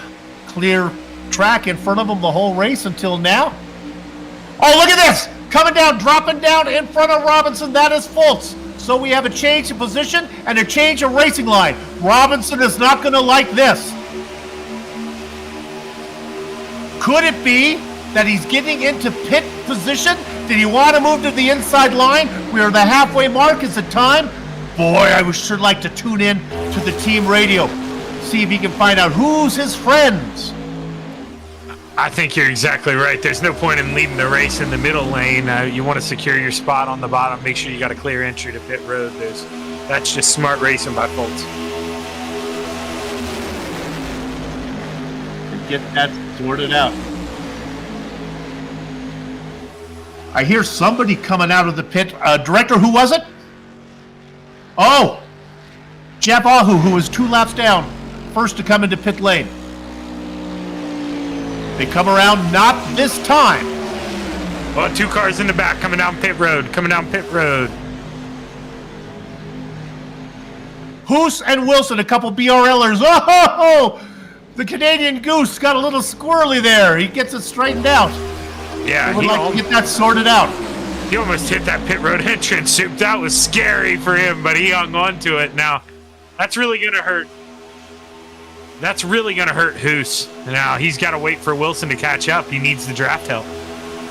clear track in front of him the whole race until now. Oh, look at this! Coming down, dropping down in front of Robinson. That is Fultz. So we have a change of position and a change of racing line. Robinson is not going to like this. Could it be that he's getting into pit position? Did he want to move to the inside line? We are the halfway mark. Is it time? Boy, I would sure like to tune in to the team radio. See if he can find out who's his friends. I think you're exactly right. There's no point in leading the race in the middle lane. You want to secure your spot on the bottom. Make sure you got a clear entry to pit road. That's just smart racing by Fultz. Get that sorted out. I hear somebody coming out of the pit. Director, who was it? Oh, Jeff Ahu, who was 2 laps down, first to come into pit lane. They come around, not this time. Oh, 2 cars in the back coming down pit road. Hoos and Wilson, a couple BRLers. Oh, the Canadian Goose got a little squirrely there. He gets it straightened out. Yeah, he would like to get that sorted out. He almost hit that pit road entrance. That was scary for him, but he hung on to it. Now, that's really going to hurt. That's really going to hurt Hoos. Now, he's got to wait for Wilson to catch up. He needs the draft help.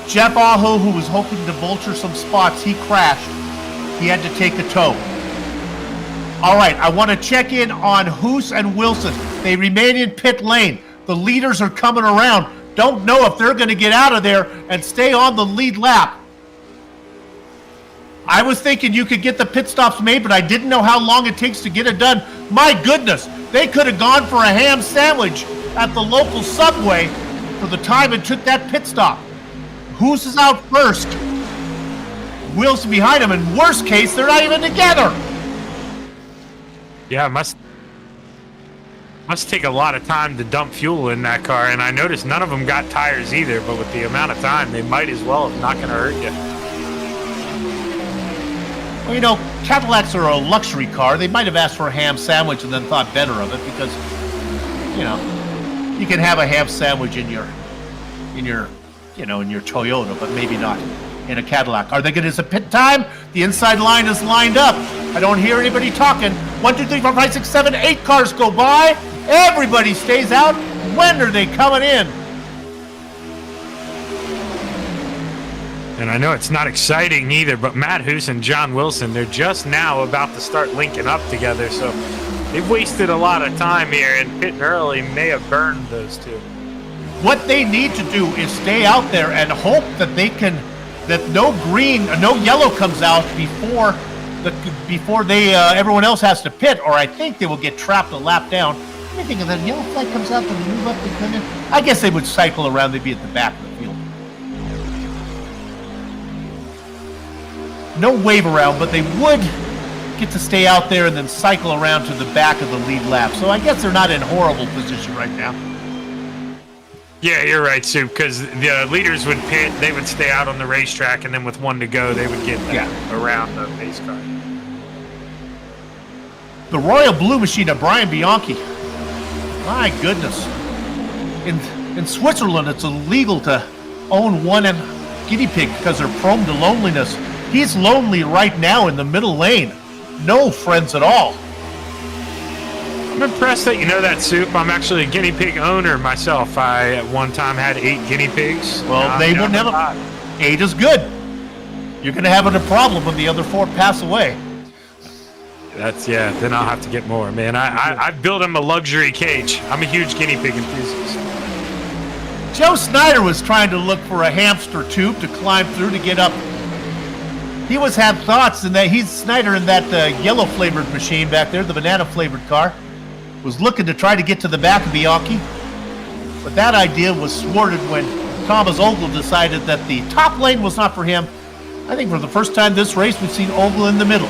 Jeff Aho, who was hoping to vulture some spots, he crashed. He had to take a tow. All right, I want to check in on Hoos and Wilson. They remain in pit lane. The leaders are coming around. Don't know if they're going to get out of there and stay on the lead lap. I was thinking you could get the pit stops made, but I didn't know how long it takes to get it done. My goodness, they could have gone for a ham sandwich at the local Subway for the time it took that pit stop. Hoos is out first. Wilson behind him. In worst case, they're not even together. Yeah, must take a lot of time to dump fuel in that car, and I noticed none of them got tires either, but with the amount of time, they might as well have not going to hurt you. Well, you know, Cadillacs are a luxury car. They might have asked for a ham sandwich and then thought better of it because, you know, you can have a ham sandwich in your Toyota, but maybe not in a Cadillac. Are they good? Is it pit time? The inside line is lined up. I don't hear anybody talking. 1, 2, 3, 4, 5, 6, 7, 8 cars go by. Everybody stays out. When are they coming in? And I know it's not exciting either, but Matt Hoos and John Wilson, they're just now about to start linking up together, so they've wasted a lot of time here, and pitting early may have burned those two. What they need to do is stay out there and hope that that no yellow comes out before everyone else has to pit, or I think they will get trapped a lap down. I think if that yellow flag comes out, then they move up and come in. I guess they would cycle around. They'd be at the back of the field. No wave around, but they would get to stay out there and then cycle around to the back of the lead lap. So I guess they're not in horrible position right now. Yeah, you're right, Sue, because the leaders would pit, they would stay out on the racetrack, and then with 1 to go, they would get around the pace car. The Royal Blue Machine of Brian Bianchi. My goodness. In Switzerland, it's illegal to own one guinea pig because they're prone to loneliness. He's lonely right now in the middle lane. No friends at all. I'm impressed that you know that, Soup. I'm actually a guinea pig owner myself. I, at one time, had 8 guinea pigs. Well, they wouldn't have 8 is good. You're going to have a problem when the other 4 pass away. Then I'll have to get more, man. I've built him a luxury cage. I'm a huge guinea pig enthusiast. Joe Snyder was trying to look for a hamster tube to climb through to get up. He had thoughts in that Snyder in that yellow flavored machine back there, the banana flavored car, was looking to try to get to the back of Bianchi. But that idea was thwarted when Thomas Ogle decided that the top lane was not for him. I think for the first time this race, we've seen Ogle in the middle.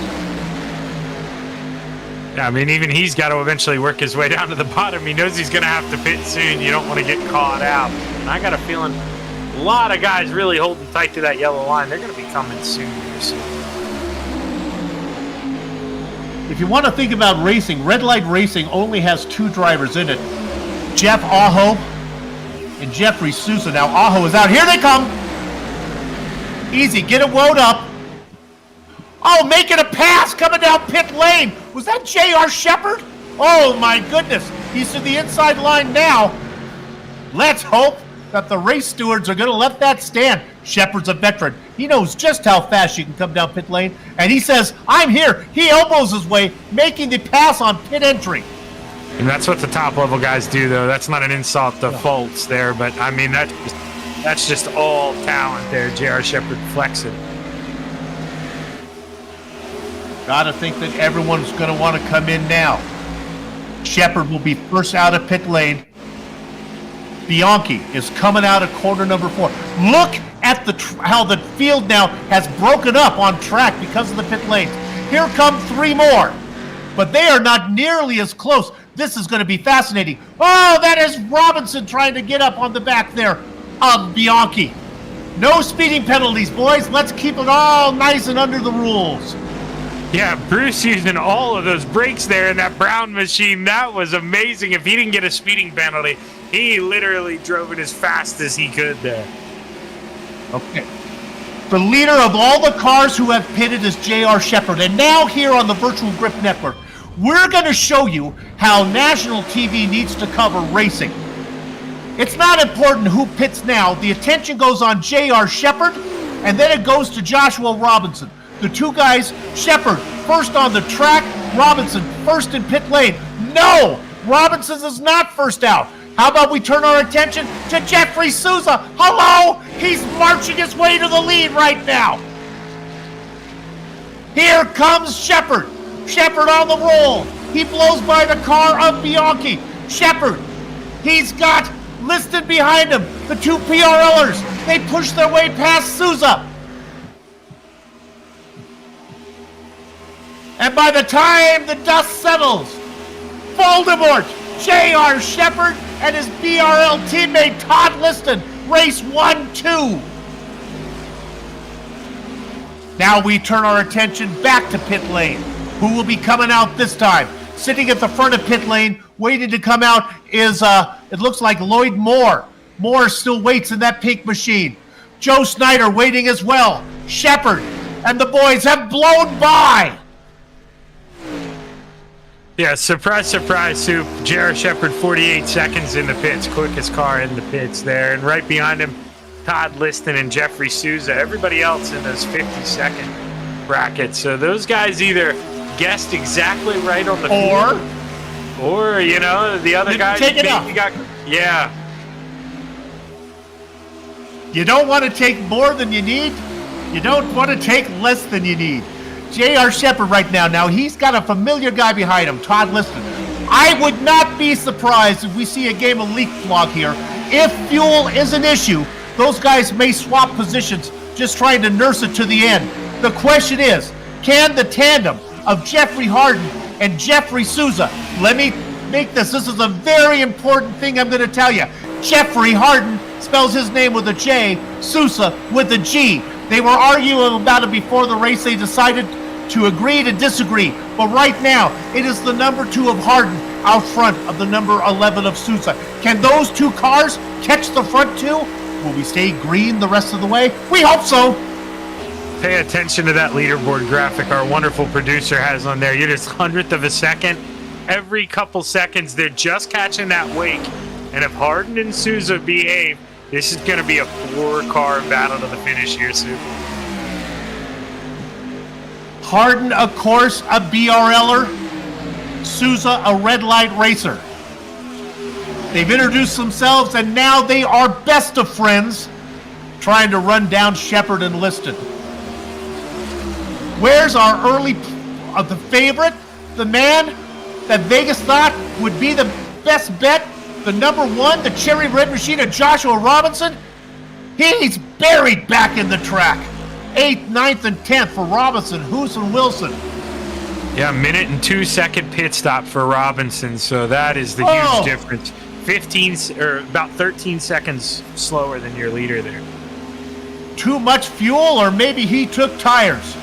Yeah, I mean, even he's got to eventually work his way down to the bottom. He knows he's going to have to pit soon. You don't want to get caught out. And I got a feeling a lot of guys really holding tight to that yellow line. They're going to be coming soon. If you want to think about racing, Red Light Racing only has 2 drivers in it. Jeff Aho and Jeffrey Sousa. Now Aho is out. Here they come. Easy, get it wound up. Oh, making a pass coming down pit lane. Was that J.R. Shepard? Oh, my goodness. He's to the inside line now. Let's hope that the race stewards are going to let that stand. Shepard's a veteran. He knows just how fast you can come down pit lane. And he says, I'm here. He elbows his way, making the pass on pit entry. And that's what the top level guys do, though. That's not an insult to faults there. But, I mean, that's just all talent there. J.R. Shepard flexing. Gotta think that everyone's gonna want to come in now. Shepard will be first out of pit lane. Bianchi is coming out of corner number 4. Look at how the field now has broken up on track because of the pit lanes. Here come 3 more, but they are not nearly as close. This is going to be fascinating. Oh, that is Robinson trying to get up on the back there of Bianchi. No speeding penalties, boys. Let's keep it all nice and under the rules. Yeah, Bruce using all of those brakes there in that brown machine. That was amazing. If he didn't get a speeding penalty, he literally drove it as fast as he could there. Okay. The leader of all the cars who have pitted is J.R. Shepard. And now here on the Virtual Grip Network, we're going to show you how national TV needs to cover racing. It's not important who pits now. The attention goes on J.R. Shepard, and then it goes to Joshua Robinson. The 2 guys, Shepard first on the track, Robinson first in pit lane. No, Robinson is not first out. How about we turn our attention to Jeffrey Sousa? Hello, he's marching his way to the lead right now. Here comes Shepard. Shepard on the roll. He blows by the car of Bianchi. Shepard, he's got listed behind him the 2 PRLers. They push their way past Sousa. And by the time the dust settles, Voldemort, J.R. Shepard, and his BRL teammate Todd Liston race 1-2. Now we turn our attention back to pit lane. Who will be coming out this time? Sitting at the front of pit lane, waiting to come out is, it looks like Lloyd Moore. Moore still waits in that pink machine. Joe Snyder waiting as well. Shepard and the boys have blown by. Yeah, surprise, surprise, Soup. J.R. Shepard, 48 seconds in the pits. Quickest car in the pits there. And right behind him, Todd Liston and Jeffrey Sousa. Everybody else in those 50-second brackets. So those guys either guessed exactly right on the field, or, you know, the other guys maybe got... Yeah. You don't want to take more than you need. You don't want to take less than you need. J.R. Shepard right now, he's got a familiar guy behind him, Todd Liston. I would not be surprised if we see a game of leak vlog here. If fuel is an issue, those guys may swap positions, just trying to nurse it to the end. The question is, can the tandem of Jeffrey Harden and Jeffrey Sousa, let me make this is a very important thing I'm going to tell you. Jeffrey Harden spells his name with a J, Sousa with a G. They were arguing about it before the race. They decided to agree to disagree. But right now, it is the number 2 of Harden out front of the number 11 of Sousa. Can those 2 cars catch the front 2? Will we stay green the rest of the way? We hope so. Pay attention to that leaderboard graphic our wonderful producer has on there. You're just 100th of a second. Every couple seconds, they're just catching that wake. And if Harden and Sousa behave, This is going to be a 4-car battle to the finish here soon. Hardin, of course, a BRLer. Souza, a red light racer. They've introduced themselves, and now they are best of friends, trying to run down Shepard and Liston. Where's our early the favorite, the man that Vegas thought would be the best bet, the number 1, the cherry red machine of Joshua Robinson? He's buried back in the track. 8th, 9th, and 10th for Robinson, Hoos, and Wilson. Yeah, 1 and 2 second pit stop for Robinson, so that is the huge difference. 15 or about 13 seconds slower than your leader there. Too much fuel, or maybe he took tires.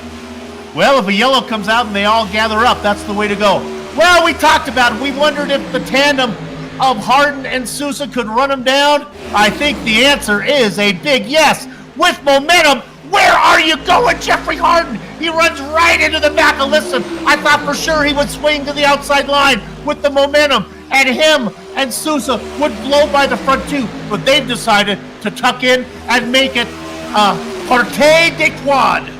Well, if a yellow comes out and they all gather up, that's the way to go. Well, we talked about it. We wondered if the tandem of Hardin and Souza could run him down. I think the answer is a big yes. With momentum, where are you going, Jeffrey Hardin? He runs right into the back of Liston. I thought for sure he would swing to the outside line with the momentum, and him and Souza would blow by the front too, but they've decided to tuck in and make it partie de quad.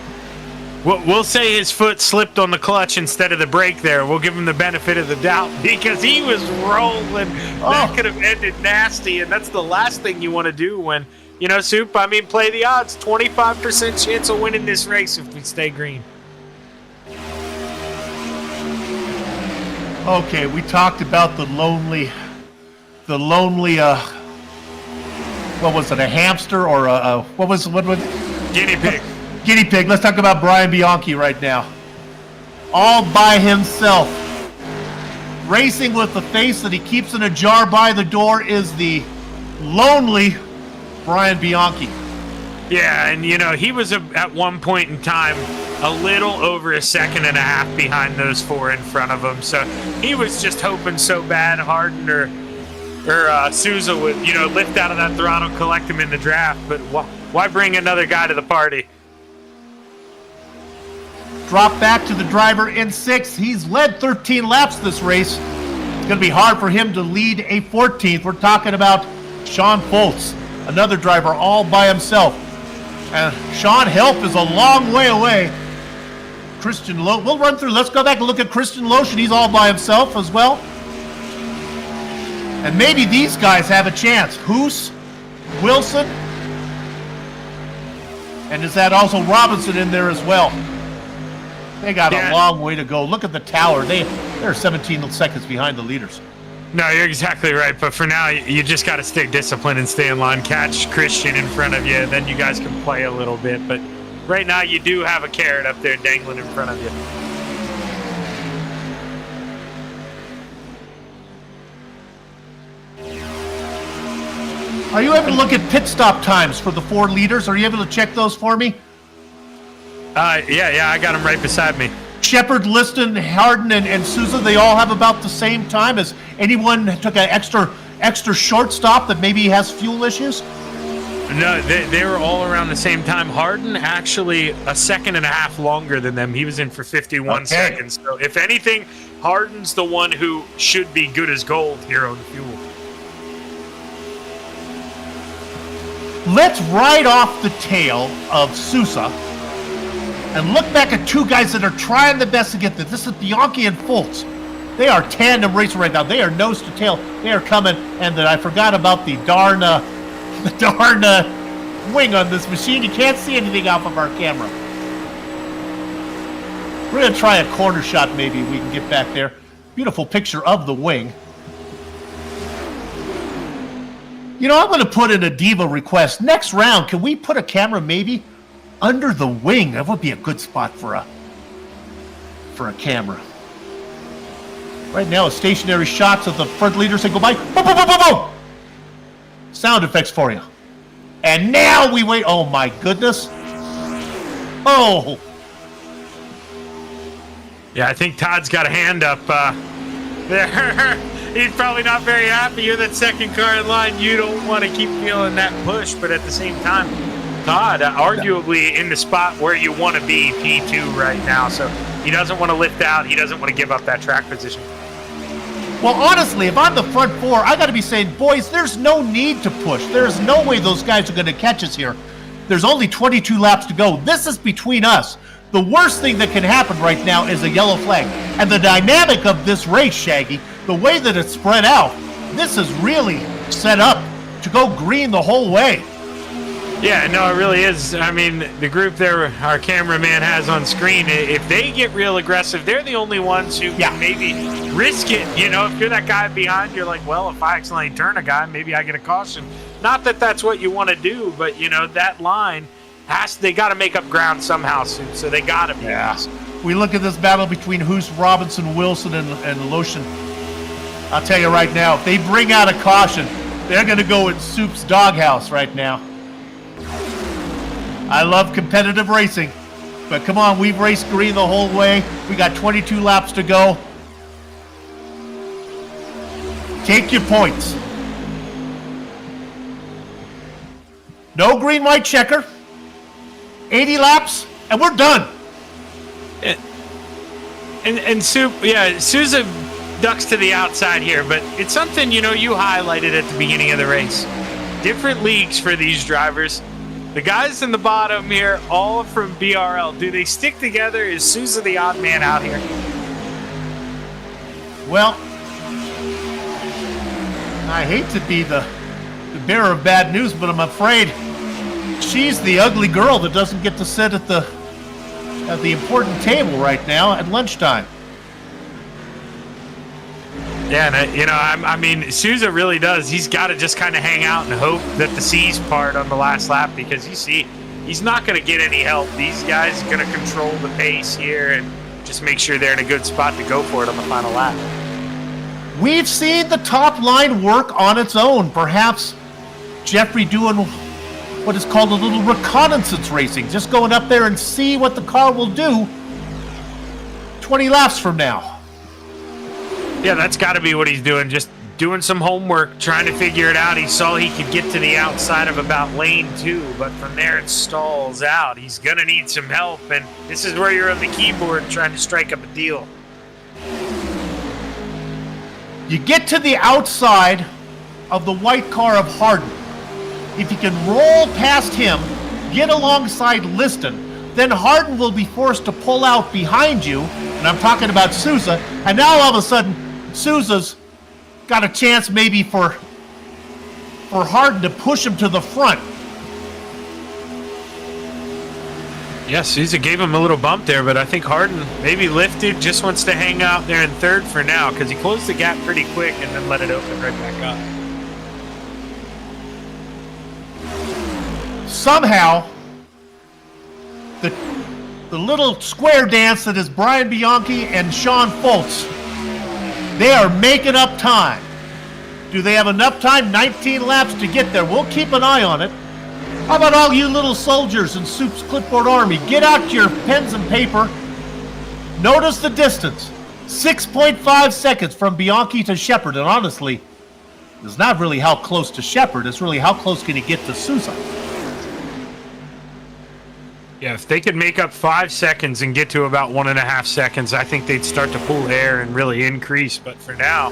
We'll say his foot slipped on the clutch instead of the brake there. We'll give him the benefit of the doubt because he was rolling. That could have ended nasty, and that's the last thing you want to do when, you know, Soup, I mean, play the odds. 25% chance of winning this race if we stay green. Okay, we talked about the lonely, what was it, a hamster or what was it? Guinea pig. Guinea pig. Let's talk about Brian Bianchi right now. All by himself. Racing with the face that he keeps in a jar by the door is the lonely Brian Bianchi. Yeah, and you know, he was at one point in time a little over 1.5 seconds behind those 4 in front of him. So he was just hoping so bad Hardin or Souza would, you know, lift out of that throttle, collect him in the draft. But why bring another guy to the party? Drop back to the driver in 6th. He's led 13 laps this race. It's going to be hard for him to lead a 14th. We're talking about Sean Foltz, another driver all by himself. And Sean Help is a long way away. Christian Lotion, we'll run through. Let's go back and look at Christian Lotion. He's all by himself as well. And maybe these guys have a chance. Hoos, Wilson, and is that also Robinson in there as well? They got a long way to go. Look at the tower. They're 17 seconds behind the leaders. No, you're exactly right. But for now, you just got to stay disciplined and stay in line. Catch Christian in front of you, and then you guys can play a little bit. But right now, you do have a carrot up there dangling in front of you. Are you able to look at pit stop times for the 4 leaders? Are you able to check those for me? Yeah, I got them right beside me. Shepard, Liston, Hardin, and Souza, they all have about the same time. As anyone took an extra short stop that maybe has fuel issues? No, they were all around the same time. Hardin actually 1.5 seconds longer than them. He was in for 51 seconds. So if anything, Hardin's the one who should be good as gold here on fuel. Let's ride off the tail of Souza and look back at 2 guys that are trying the best to get this. This is Bianchi and Foltz. They are tandem racing right now. They are nose to tail. They are coming, and I forgot about the darn wing on this machine. You can't see anything off of our camera. We're going to try a corner shot maybe we can get back there. Beautiful picture of the wing. You know, I'm going to put in a diva request. Next round, can we put a camera maybe under the wing? That would be a good spot for a camera. Right now, stationary shots of the front leaders that go by. Boom, boom, boom, boom, boom. Sound effects for you. And now we wait. Oh, my goodness. Oh. Yeah, I think Todd's got a hand up there. He's probably not very happy. You're that second car in line. You don't want to keep feeling that push, but at the same time, Todd, arguably in the spot where you want to be, P2 right now. So he doesn't want to lift out. He doesn't want to give up that track position. Well, honestly, if I'm the front four, I got to be saying, boys, there's no need to push. There's no way those guys are going to catch us here. There's only 22 laps to go. This is between us. The worst thing that can happen right now is a yellow flag. And the dynamic of this race, Shaggy, the way that it's spread out, this is really set up to go green the whole way. Yeah, no, it really is. I mean, the group there our cameraman has on screen, if they get real aggressive, they're the only ones who can maybe risk it. You know, if you're that guy behind, you're like, well, if I accidentally turn a guy, maybe I get a caution. Not that that's what you want to do, but, you know, that line, they got to make up ground somehow soon, so they got to be. Yeah. We look at this battle between Hoos, Robinson, Wilson, and Lotion. I'll tell you right now, if they bring out a caution, they're going to go in Soup's doghouse right now. I love competitive racing, but come on, we've raced green the whole way. We got 22 laps to go. Take your points. No green, white checker. 80 laps, and we're done. And Sousa ducks to the outside here, but it's something, you know, you highlighted at the beginning of the race. Different leagues for these drivers. The guys in the bottom here, all from BRL. Do they stick together? Is Sousa the odd man out here? Well, I hate to be the bearer of bad news, but I'm afraid she's the ugly girl that doesn't get to sit at the important table right now at lunchtime. Yeah, and you know, I mean, Sousa really does. He's got to just kind of hang out and hope that the C's part on the last lap, because you see, he's not going to get any help. These guys are going to control the pace here and just make sure they're in a good spot to go for it on the final lap. We've seen the top line work on its own. Perhaps Jeffrey doing what is called a little reconnaissance racing, just going up there and see what the car will do 20 laps from now. Yeah, that's got to be what he's doing, just doing some homework, trying to figure it out. He saw he could get to the outside of about lane 2, but from there it stalls out. He's going to need some help, and this is where you're on the keyboard trying to strike up a deal. You get to the outside of the white car of Harden. If you can roll past him, get alongside Liston, then Harden will be forced to pull out behind you, and I'm talking about Sousa, and now all of a sudden, Sousa's got a chance maybe for Harden to push him to the front. Yeah, Sousa gave him a little bump there, but I think Harden maybe lifted, just wants to hang out there in third for now, because he closed the gap pretty quick and then let it open right back up. Somehow, the little square dance that is Brian Bianchi and Sean Foltz, they are making up time. Do they have enough time? 19 laps to get there. We'll keep an eye on it. How about all you little soldiers in Soup's Clipboard Army? Get out your pens and paper. Notice the distance. 6.5 seconds from Bianchi to Shepard. And honestly, it's not really how close to Shepard. It's really how close can he get to Sousa. Yeah, if they could make up 5 seconds and get to about 1.5 seconds, I think they'd start to pull air and really increase. But for now...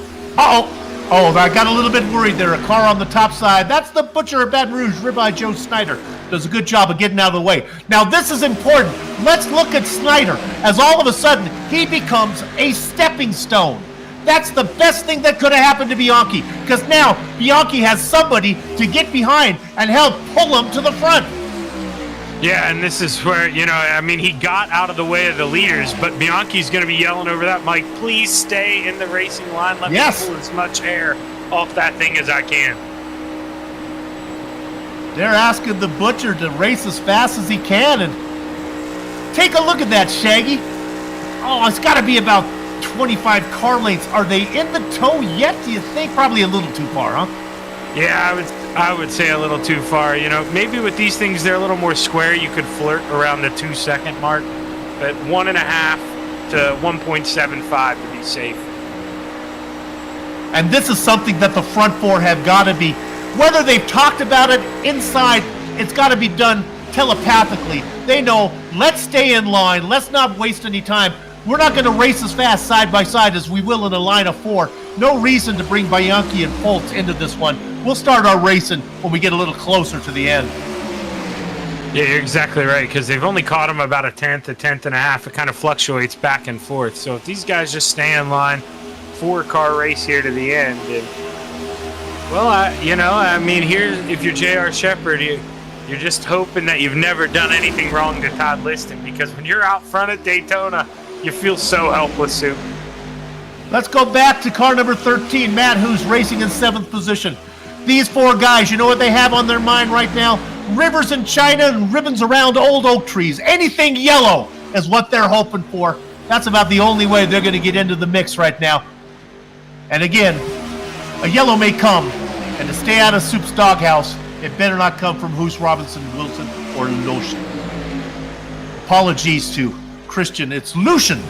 Oh, I got a little bit worried there. A car on the top side. That's the Butcher of Baton Rouge, Ribeye Joe Snyder. Does a good job of getting out of the way. Now, this is important. Let's look at Snyder as all of a sudden he becomes a stepping stone. That's the best thing that could have happened to Bianchi, because now Bianchi has somebody to get behind and help pull him to the front. Yeah, and this is where, you know, I mean, he got out of the way of the leaders, but Bianchi's going to be yelling over that mic, please stay in the racing line. Let me pull as much air off that thing as I can. They're asking the Butcher to race as fast as he can, and take a look at that, Shaggy. Oh, it's got to be about 25 car lengths. Are they in the tow yet, do you think? Probably a little too far, huh? Yeah, I would say a little too far. You know, maybe with these things, they're a little more square. You could flirt around the 2 second mark, but 1.5 to 1.75 to be safe. And this is something that the front four have got to be, whether they've talked about it inside, it's got to be done telepathically. They know, let's stay in line. Let's not waste any time. We're not going to race as fast side by side as we will in a line of 4. No reason to bring Bianchi and Foltz into this one. We'll start our racing when we get a little closer to the end. Yeah, you're exactly right, because they've only caught him about a tenth and a half. It kind of fluctuates back and forth. So if these guys just stay in line, 4-car race here to the end. And, well, I mean, here, if you're J.R. Shepherd, you're just hoping that you've never done anything wrong to Todd Liston, because when you're out front at Daytona, you feel so helpless, Sue. Let's go back to car number 13, Matt Who's racing in 7th position. These 4 guys, you know what they have on their mind right now? Rivers in China and ribbons around old oak trees. Anything yellow is what they're hoping for. That's about the only way they're going to get into the mix right now. And again, a yellow may come, and to stay out of Soup's doghouse, it better not come from Hoos, Robinson, Wilson, or Lucian. Apologies to Christian, it's Lucian.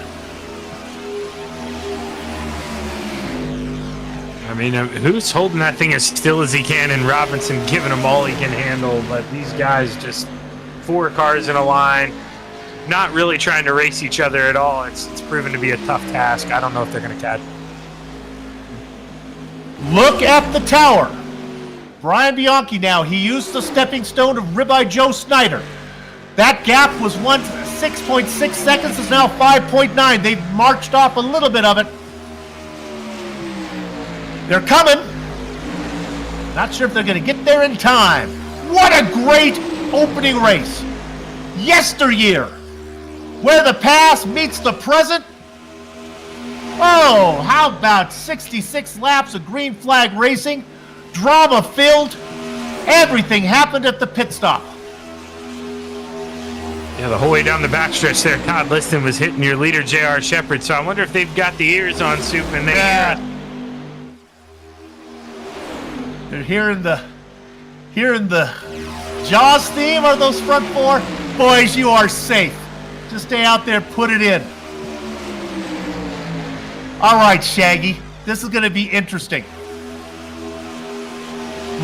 I mean, who's holding that thing as still as he can, and Robinson giving him all he can handle, but these guys just 4 cars in a line, not really trying to race each other at all. It's proven to be a tough task. I don't know if they're going to catch. Look at the tower. Brian Bianchi now, he used the stepping stone of Ribeye Joe Snyder. That gap was once 6.6 seconds, is now 5.9. They've marched off a little bit of it. They're coming. Not sure if they're going to get there in time. What a great opening race. Yesteryear, where the past meets the present. Oh, how about 66 laps of green flag racing? Drama filled. Everything happened at the pit stop. Yeah, the whole way down the backstretch there, Todd Liston was hitting your leader, J.R. Shepherd. So I wonder if they've got the ears on Soup and they hear it. They're hearing the Jaws theme. Are those front 4? Boys, you are safe. Just stay out there, put it in. All right, Shaggy, this is going to be interesting.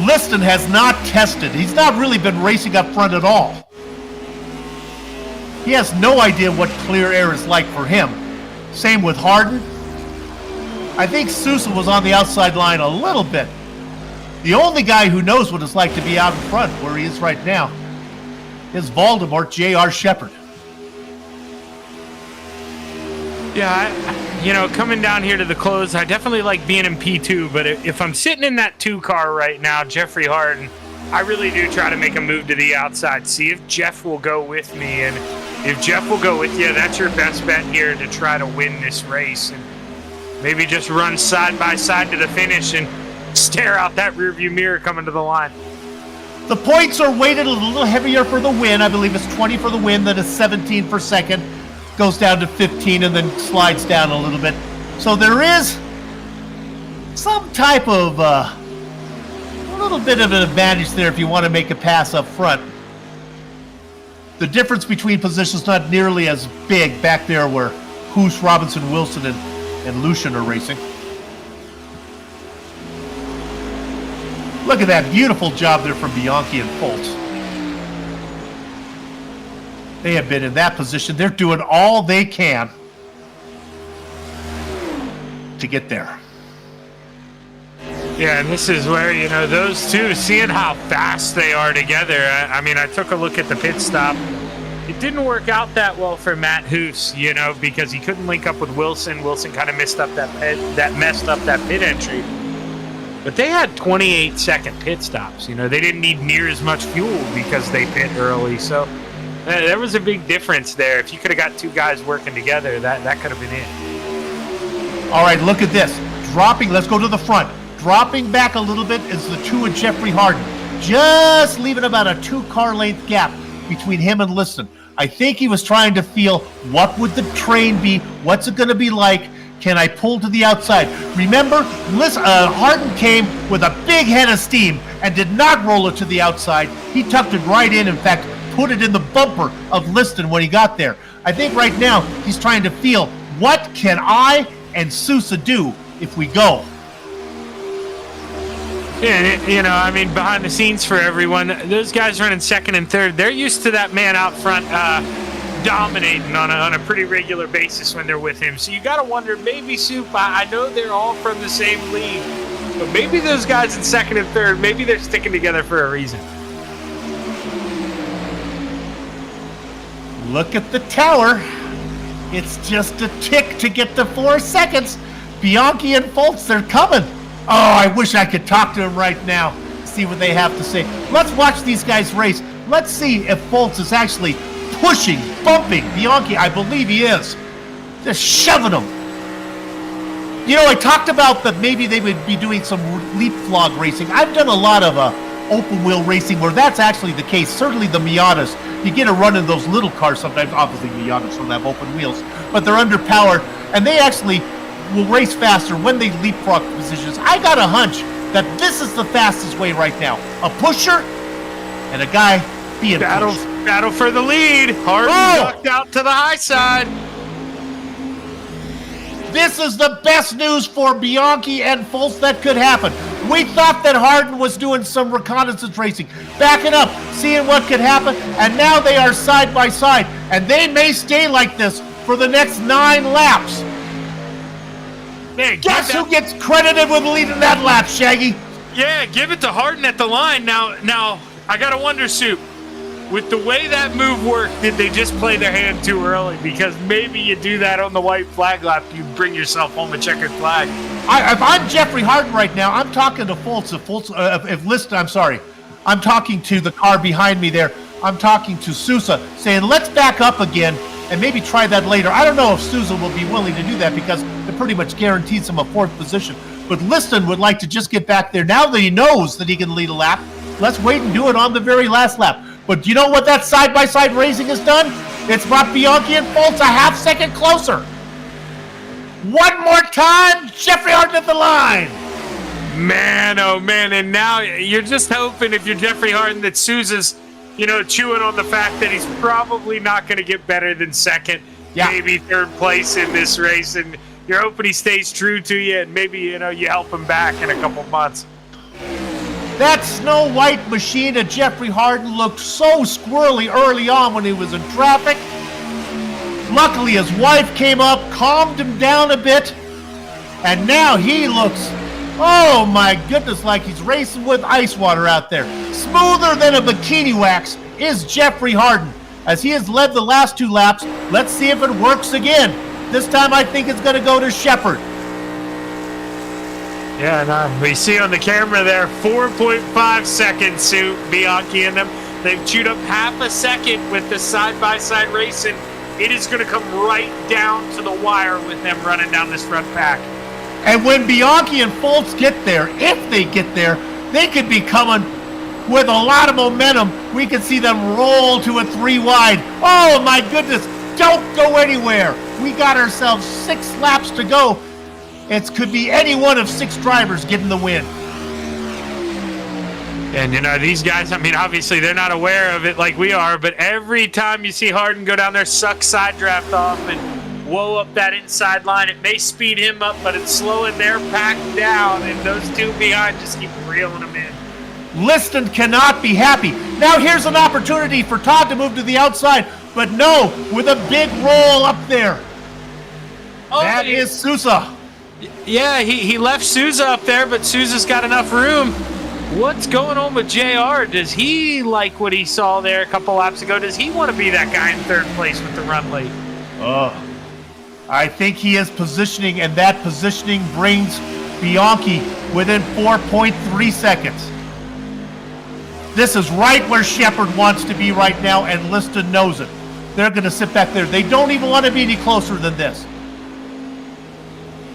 Liston has not tested. He's not really been racing up front at all. He has no idea what clear air is like for him. Same with Harden. I think Sousa was on the outside line a little bit. The only guy who knows what it's like to be out in front where he is right now is Voldemort J.R. Shepherd. Yeah, coming down here to the close, I definitely like being in P2, but if I'm sitting in that 2 car right now, Jeffrey Harden, I really do try to make a move to the outside. See if Jeff will go with me, and if Jeff will go with you, that's your best bet here to try to win this race. And maybe just run side by side to the finish and stare out that rearview mirror coming to the line. The points are weighted a little heavier for the win. I believe it's 20 for the win, then it's 17 for second. Goes down to 15 and then slides down a little bit. So there is some type of a little bit of an advantage there if you want to make a pass up front. The difference between positions not nearly as big back there where Hoos, Robinson, Wilson, and Lucian are racing. Look at that beautiful job there from Bianchi and Foltz. They have been in that position. They're doing all they can to get there. Yeah, and this is where, those two, seeing how fast they are together. I mean, I took a look at the pit stop. It didn't work out that well for Matt Hoos, because he couldn't link up with Wilson. Wilson kind of messed up that pit entry. But they had 28-second pit stops. They didn't need near as much fuel because they pit early. So there was a big difference there. If you could have got 2 guys working together, that could have been it. All right, look at this. Let's go to the front. Dropping back a little bit is the 2 of Jeffrey Harden. Just leaving about a 2-car length gap between him and Liston. I think he was trying to feel, what would the train be? What's it going to be like? Can I pull to the outside? Remember, Harden came with a big head of steam and did not roll it to the outside. He tucked it right in fact, put it in the bumper of Liston when he got there. I think right now he's trying to feel, what can I and Sousa do if we go? Yeah, behind the scenes for everyone, those guys running second and third, they're used to that man out front dominating on a pretty regular basis when they're with him. So you got to wonder, maybe Soup, I know they're all from the same league, but maybe those guys in second and third, maybe they're sticking together for a reason. Look at the tower. It's just a tick to get to 4 seconds. Bianchi and Foltz, they're coming. Oh, I wish I could talk to them right now, see what they have to say. Let's watch these guys race. Let's see if Foltz is actually pushing, bumping Bianchi. I believe he is. Just shoving him. You know, I talked about that maybe they would be doing some leapfrog racing. I've done a lot of open wheel racing where that's actually the case. Certainly the Miatas. You get a run in those little cars sometimes. Obviously Miatas don't have open wheels, but they're underpowered, and they actually will race faster when they leapfrog positions. I got a hunch that this is the fastest way right now. A pusher and a guy being pushed. Battle for the lead. Harden ducked out to the high side. This is the best news for Bianchi and Foltz that could happen. We thought that Harden was doing some reconnaissance racing, backing up, seeing what could happen, and now they are side by side, and they may stay like this for the next 9 laps. Man, guess who gets credited with leading that lap, Shaggy? Yeah, give it to Harden at the line. Now I gotta wonder, Soup, with the way that move worked, did they just play their hand too early? Because maybe you do that on the white flag lap, you bring yourself home a checkered flag. If I'm Jeffrey Harden right now, I'm talking to Foltz. I'm talking to the car behind me there. I'm talking to Sousa, saying, let's back up again and maybe try that later. I don't know if Sousa will be willing to do that because it pretty much guarantees him a 4th position. But Liston would like to just get back there. Now that he knows that he can lead a lap, let's wait and do it on the very last lap. But do you know what that side-by-side racing has done? It's brought Bianchi and Foltz a half second closer. One more time, Jeffrey Harden at the line. Man, oh man, and now you're just hoping, if you're Jeffrey Harden, that Sousa's, chewing on the fact that he's probably not going to get better than second, maybe 3rd place in this race, and you're hoping he stays true to you, and maybe, you help him back in a couple months. That Snow White machine of Jeffrey Harden looked so squirrely early on when he was in traffic. Luckily, his wife came up, calmed him down a bit, and now he looks, oh my goodness, like he's racing with ice water out there. Smoother than a bikini wax is Jeffrey Harden. As he has led the last 2 laps, let's see if it works again. This time I think it's going to go to Shepard. Yeah, and we see on the camera there, 4.5 seconds, Sue, Bianchi and them. They've chewed up half a second with the side-by-side racing. It is going to come right down to the wire with them running down this front pack. And when Bianchi and Foltz get there, if they get there, they could be coming with a lot of momentum. We could see them roll to a 3 wide. Oh my goodness, don't go anywhere. We got ourselves 6 laps to go. It could be any one of 6 drivers getting the win. And, these guys, obviously they're not aware of it like we are, but every time you see Harden go down there, suck side draft off and woe up that inside line, it may speed him up, but it's slowing their pack down, and those 2 behind just keep reeling them in. Liston cannot be happy. Now here's an opportunity for Todd to move to the outside, but no, with a big roll up there. That is Sousa. Yeah, he left Sousa up there, but Sousa's got enough room. What's going on with JR? Does he like what he saw there a couple laps ago? Does he want to be that guy in 3rd place with the run late? I think he is positioning, and that positioning brings Bianchi within 4.3 seconds. This is right where Shepard wants to be right now, and Liston knows it. They're going to sit back there. They don't even want to be any closer than this.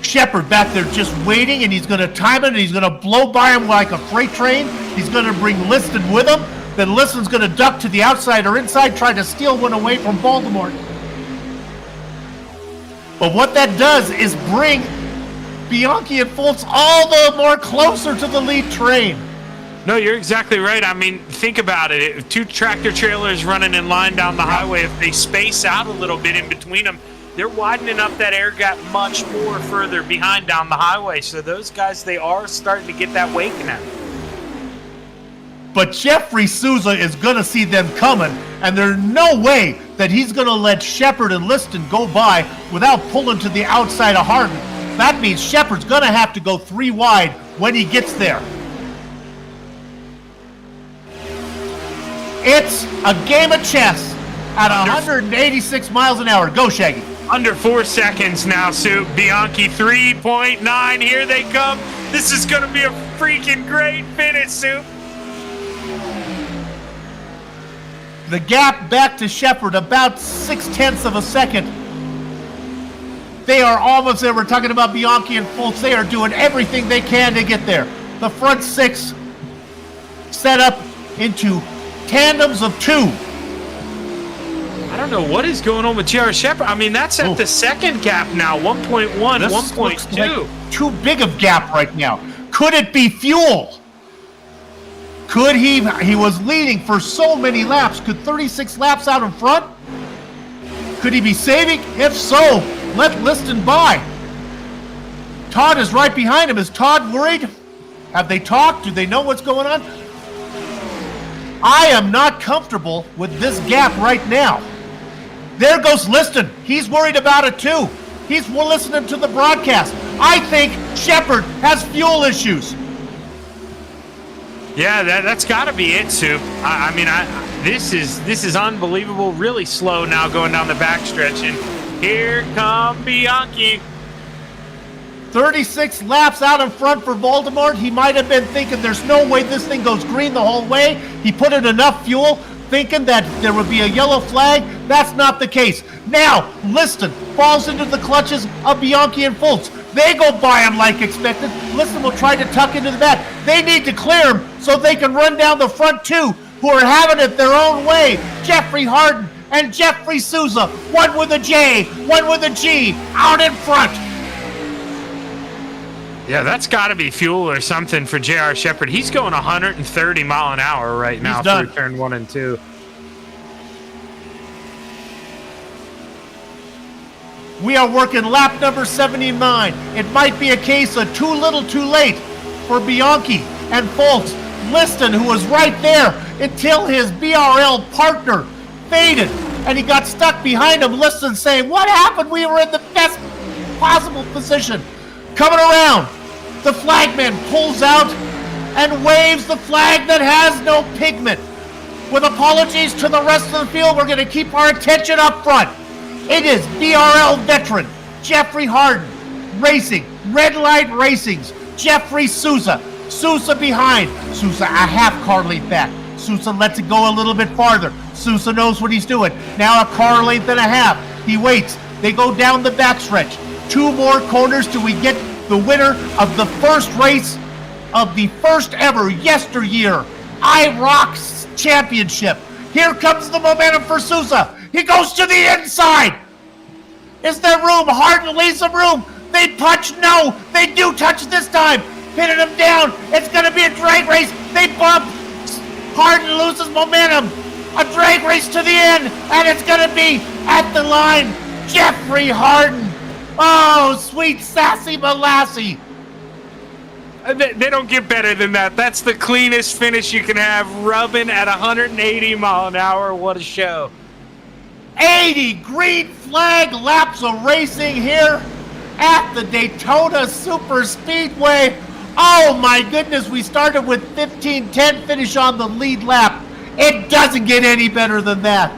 Shepard back there just waiting, and he's going to time it, and he's going to blow by him like a freight train. He's going to bring Liston with him. Then Liston's going to duck to the outside or inside, try to steal one away from Baltimore. But what that does is bring Bianchi and Foltz all the more closer to the lead train. No, you're exactly right. Think about it. If 2 tractor trailers running in line down the highway, if they space out a little bit in between them, they're widening up that air gap much more further behind down the highway. So those guys, they are starting to get that waking at them. But Jeffrey Souza is going to see them coming, and there's no way that he's going to let Shepard and Liston go by without pulling to the outside of Harden. That means Shepard's going to have to go 3 wide when he gets there. It's a game of chess at 186 miles an hour. Go, Shaggy. Under 4 seconds now, Soup. Bianchi 3.9. Here they come. This is going to be a freaking great finish, Soup. The gap back to Shepard, about 0.6 of a second. They are almost there. We're talking about Bianchi and Fultz. They are doing everything they can to get there. The front 6 set up into tandems of 2. I don't know what is going on with J.R. Shepard. I mean, that's at the second gap now, 1.1, 1.2. Like too big of gap right now. Could it be fuel? Could he was leading for so many laps. Could 36 laps out in front? Could he be saving? If so, let Liston by. Todd is right behind him. Is Todd worried? Have they talked? Do they know what's going on? I am not comfortable with this gap right now. There goes Liston. He's worried about it too. He's listening to the broadcast. I think Shepard has fuel issues. Yeah, that's got to be it, Soup. I mean, this is unbelievable. Really slow now going down the backstretch, and here come Bianchi. 36 laps out in front for Voldemort. He might have been thinking there's no way this thing goes green the whole way. He put in enough fuel thinking that there would be a yellow flag. That's not the case. Now, Liston falls into the clutches of Bianchi and Fultz. They go by him like expected. Liston will try to tuck into the back. They need to clear him so they can run down the front 2 who are having it their own way. Jeffrey Harden and Jeffrey Souza. One with a J, one with a G, out in front. Yeah, that's got to be fuel or something for J.R. Shepard. He's going 130 mile an hour right now through turn 1 and 2. We are working lap number 79. It might be a case of too little too late for Bianchi and Fultz. Liston, who was right there until his BRL partner faded and he got stuck behind him. Liston saying, what happened? We were in the best possible position. Coming around, the flagman pulls out and waves the flag that has no pigment. With apologies to the rest of the field, we're going to keep our attention up front. It is BRL veteran Jeffrey Harden racing, Red Light Racing's Jeffrey Souza. Souza behind. Souza a half car length back. Souza lets it go a little bit farther. Souza knows what he's doing. Now a car length and a half. He waits. They go down the backstretch. 2 more corners till we get the winner of the first race of the first ever YesterYear IROC championship. Here comes the momentum for Souza. He goes to the inside. Is there room? Harden leaves some room. They punch. No, they do touch this time. Pinning him down. It's going to be a drag race. They bump. Harden loses momentum. A drag race to the end. And it's going to be at the line. Jeffrey Harden. Oh, sweet sassy molassie. They don't get better than that. That's the cleanest finish you can have. Rubbing at 180 mile an hour. What a show. 80 green flag laps of racing here at the Daytona Super Speedway. Oh my goodness, we started with 15:10 finish on the lead lap. It doesn't get any better than that.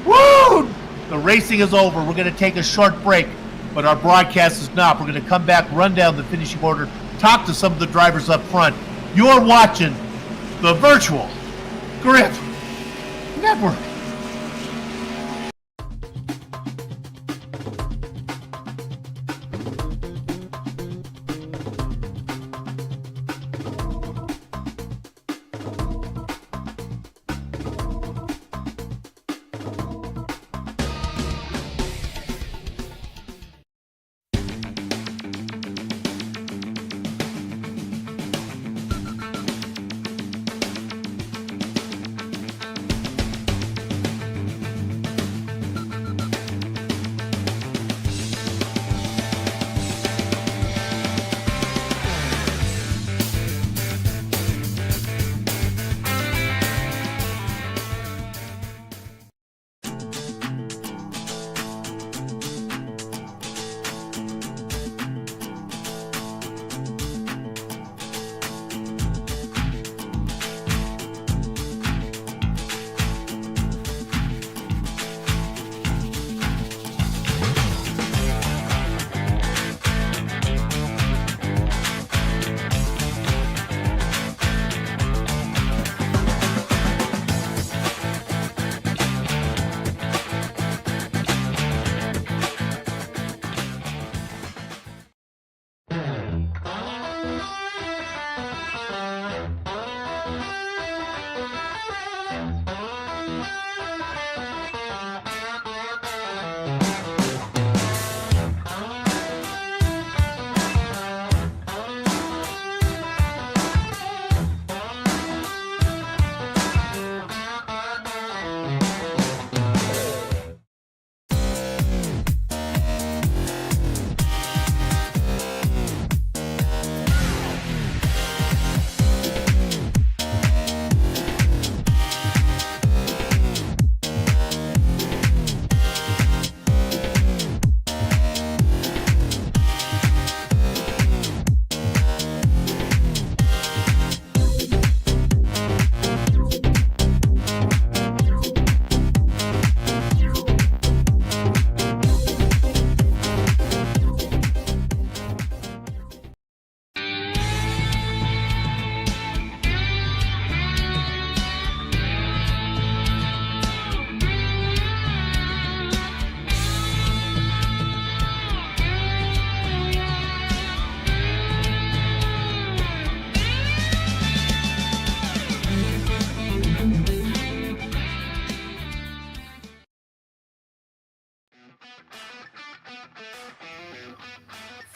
Woo! The racing is over. We're going to take a short break, but our broadcast is not. We're going to come back, run down the finishing order, talk to some of the drivers up front. You're watching the Virtual Grip Network.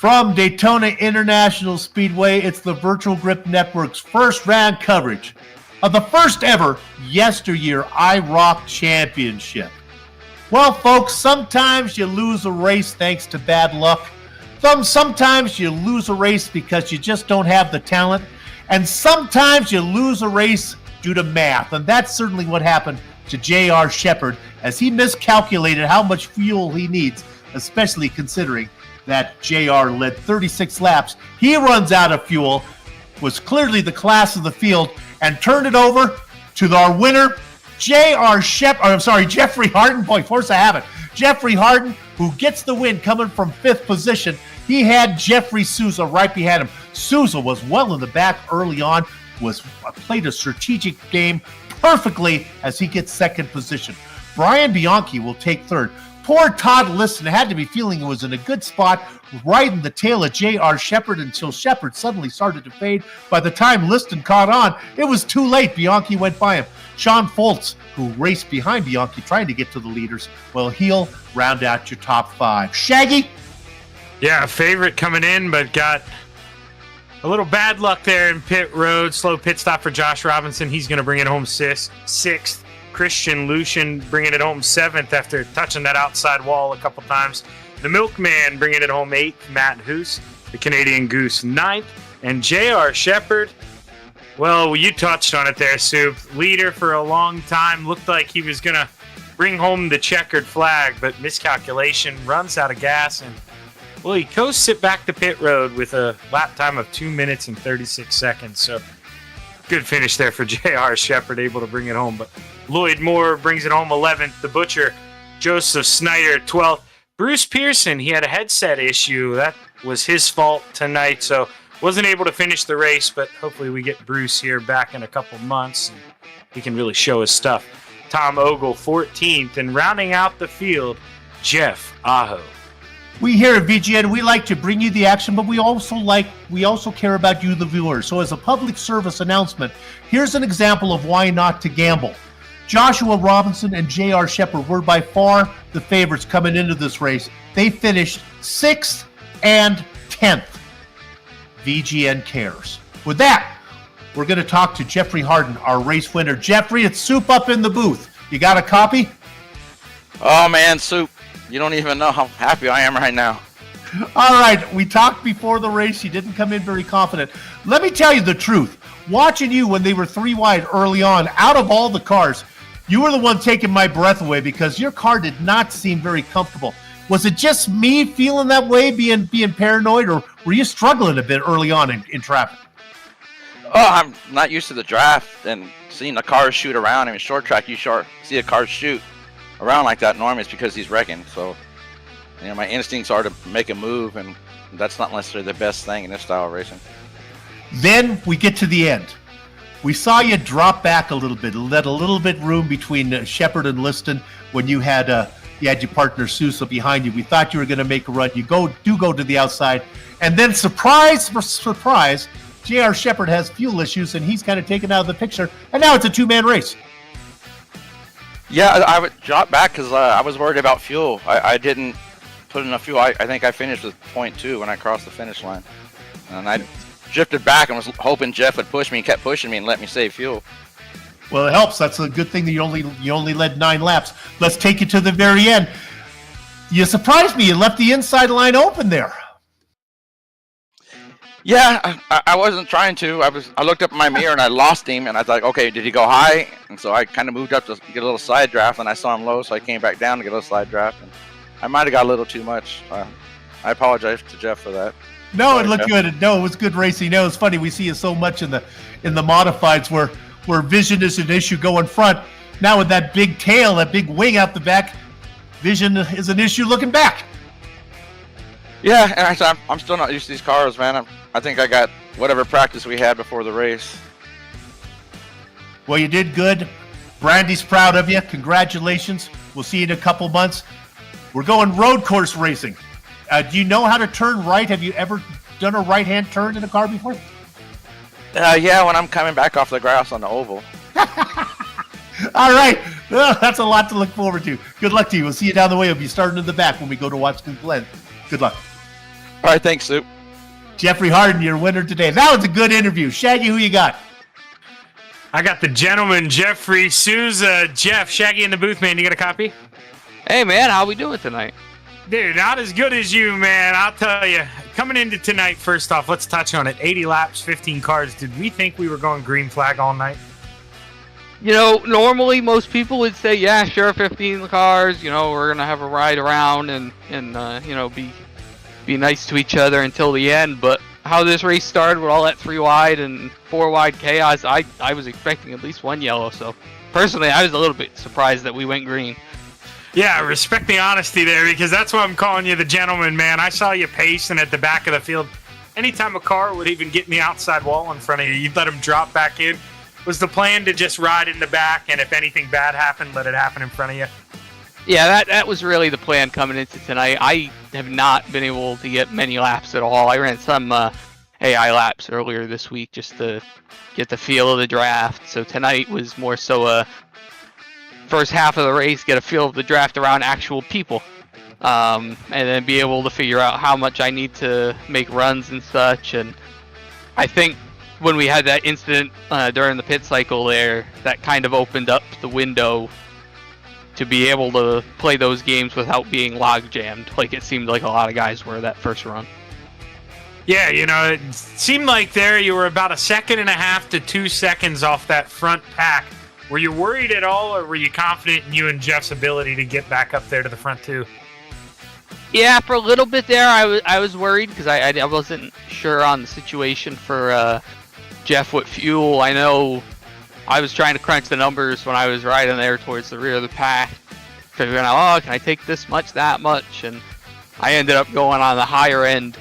From Daytona International Speedway, it's the Virtual Grip Network's first round coverage of the first ever YesterYear IROC Championship. Well, folks, sometimes you lose a race thanks to bad luck. Sometimes you lose a race because you just don't have the talent. And sometimes you lose a race due to math. And that's certainly what happened to J.R. Shepard as he miscalculated how much fuel he needs, especially considering that JR led 36 laps. He runs out of fuel, was clearly the class of the field, and turned it over to our winner, Jeffrey Harden. Boy, force of habit. Jeffrey Harden, who gets the win coming from 5th position. He had Jeffrey Souza right behind him. Souza was well in the back early on, played a strategic game perfectly as he gets 2nd position. Brian Bianchi will take 3rd. Poor Todd Liston had to be feeling he was in a good spot, right in the tail of J.R. Shepard until Shepard suddenly started to fade. By the time Liston caught on, it was too late. Bianchi went by him. Sean Foltz, who raced behind Bianchi trying to get to the leaders, well, he'll round out your top 5. Shaggy? Yeah, favorite coming in, but got a little bad luck there in pit road. Slow pit stop for Josh Robinson. He's going to bring it home 6th. Christian Lucian bringing it home 7th after touching that outside wall a couple times. The Milkman bringing it home 8th. Matt Hoos, the Canadian Goose, 9th. And J.R. Shepard, well, you touched on it there, Soup. Leader for a long time. Looked like he was going to bring home the checkered flag, but miscalculation, runs out of gas, and, well, he coasts it back to pit road with a lap time of 2 minutes and 36 seconds. So good finish there for J.R. Shepard, able to bring it home. But Lloyd Moore brings it home 11th. The Butcher, Joseph Snyder, 12th. Bruce Pearson, he had a headset issue. That was his fault tonight, so wasn't able to finish the race, but hopefully we get Bruce here back in a couple months and he can really show his stuff. Tom Ogle, 14th. And rounding out the field, Jeff Aho. We here at VGN, we like to bring you the action, but we also care about you, the viewers. So as a public service announcement, here's an example of why not to gamble. Joshua Robinson and J.R. Shepard were by far the favorites coming into this race. They finished 6th and 10th. VGN cares. With that, we're going to talk to Jeffrey Harden, our race winner. Jeffrey, it's Soup up in the booth. You got a copy? Oh, man, Soup. You don't even know how happy I am right now. All right, we talked before the race. You didn't come in very confident. Let me tell you the truth. Watching you when they were 3 wide early on, out of all the cars, you were the one taking my breath away because your car did not seem very comfortable. Was it just me feeling that way, being paranoid, or were you struggling a bit early on in traffic? Oh, I'm not used to the draft and seeing the cars shoot around. I mean, short track, see a car shoot around like that normally. It's because he's wrecking. So, my instincts are to make a move, and that's not necessarily the best thing in this style of racing. Then we get to the end. We saw you drop back a little bit, let a little bit room between Shepard and Liston when you had your partner Sousa behind you. We thought you were going to make a run. You go to the outside, and then surprise, J.R. Shepard has fuel issues, and he's kind of taken out of the picture, and now it's a 2-man race. Yeah, I would drop back because I was worried about fuel. I didn't put enough fuel. I think I finished with 0.2 when I crossed the finish line. And I drifted back and was hoping Jeff would push me and kept pushing me and let me save fuel. Well, it helps. That's a good thing that you only led 9 laps. Let's take you to the very end. You surprised me. You left the inside line open there. Yeah, I wasn't trying to. I looked up in my mirror and I lost him, and I thought, okay, did he go high? And so I kind of moved up to get a little side draft, and I saw him low, so I came back down to get a little side draft. And I might have got a little too much. I apologize to Jeff for that. No, it looked good. No, it was good racing. No, it's funny. We see you so much in the modifieds where vision is an issue going front. Now with that big tail, that big wing out the back, vision is an issue looking back. Yeah, and I'm still not used to these cars, man. I think I got whatever practice we had before the race. Well, you did good. Brandy's proud of you. Congratulations. We'll see you in a couple months. We're going road course racing. Do you know how to turn right? Have you ever done a right-hand turn in a car before? Yeah, when I'm coming back off the grass on the oval. All right. Well, that's a lot to look forward to. Good luck to you. We'll see you down the way. We'll be starting in the back when we go to Watson Glen. Good luck. All right, thanks, Soup. Jeffrey Harden, your winner today. That was a good interview. Shaggy, who you got? I got the gentleman, Jeffrey Souza. Jeff, Shaggy in the booth, man. You got a copy? Hey, man, how we doing tonight? Dude, not as good as you, man. I'll tell you. Coming into tonight, first off, let's touch on it. 80 laps, 15 cars. Did we think we were going green flag all night? You know, normally most people would say, yeah, sure, 15 cars, you know, we're going to have a ride around and you know, be nice to each other until the end. But how this race started with all that 3 wide and 4 wide chaos, I was expecting at least 1 yellow. So personally, I was a little bit surprised that we went green. Yeah, I respect the honesty there, because that's why I'm calling you the gentleman, man. I saw you pacing at the back of the field. Anytime a car would even get in the outside wall in front of you, you'd let them drop back in. Was the plan to just ride in the back, and if anything bad happened, let it happen in front of you? Yeah, that was really the plan coming into tonight. I have not been able to get many laps at all. I ran some AI laps earlier this week just to get the feel of the draft. So tonight was more so first half of the race, get a feel of the draft around actual people, and then be able to figure out how much I need to make runs and such. And I think when we had that incident during the pit cycle there, that kind of opened up the window to be able to play those games without being log jammed, like it seemed like a lot of guys were that first run. Yeah, you know, it seemed like there you were about 1.5 to 2 seconds off that front pack. Were you worried at all, or were you confident in you and Jeff's ability to get back up there to the front too? Yeah, for a little bit there, I was worried because I wasn't sure on the situation for Jeff with fuel. I know I was trying to crunch the numbers when I was riding there towards the rear of the pack, figuring out, oh, can I take this much, that much? And I ended up going on the higher end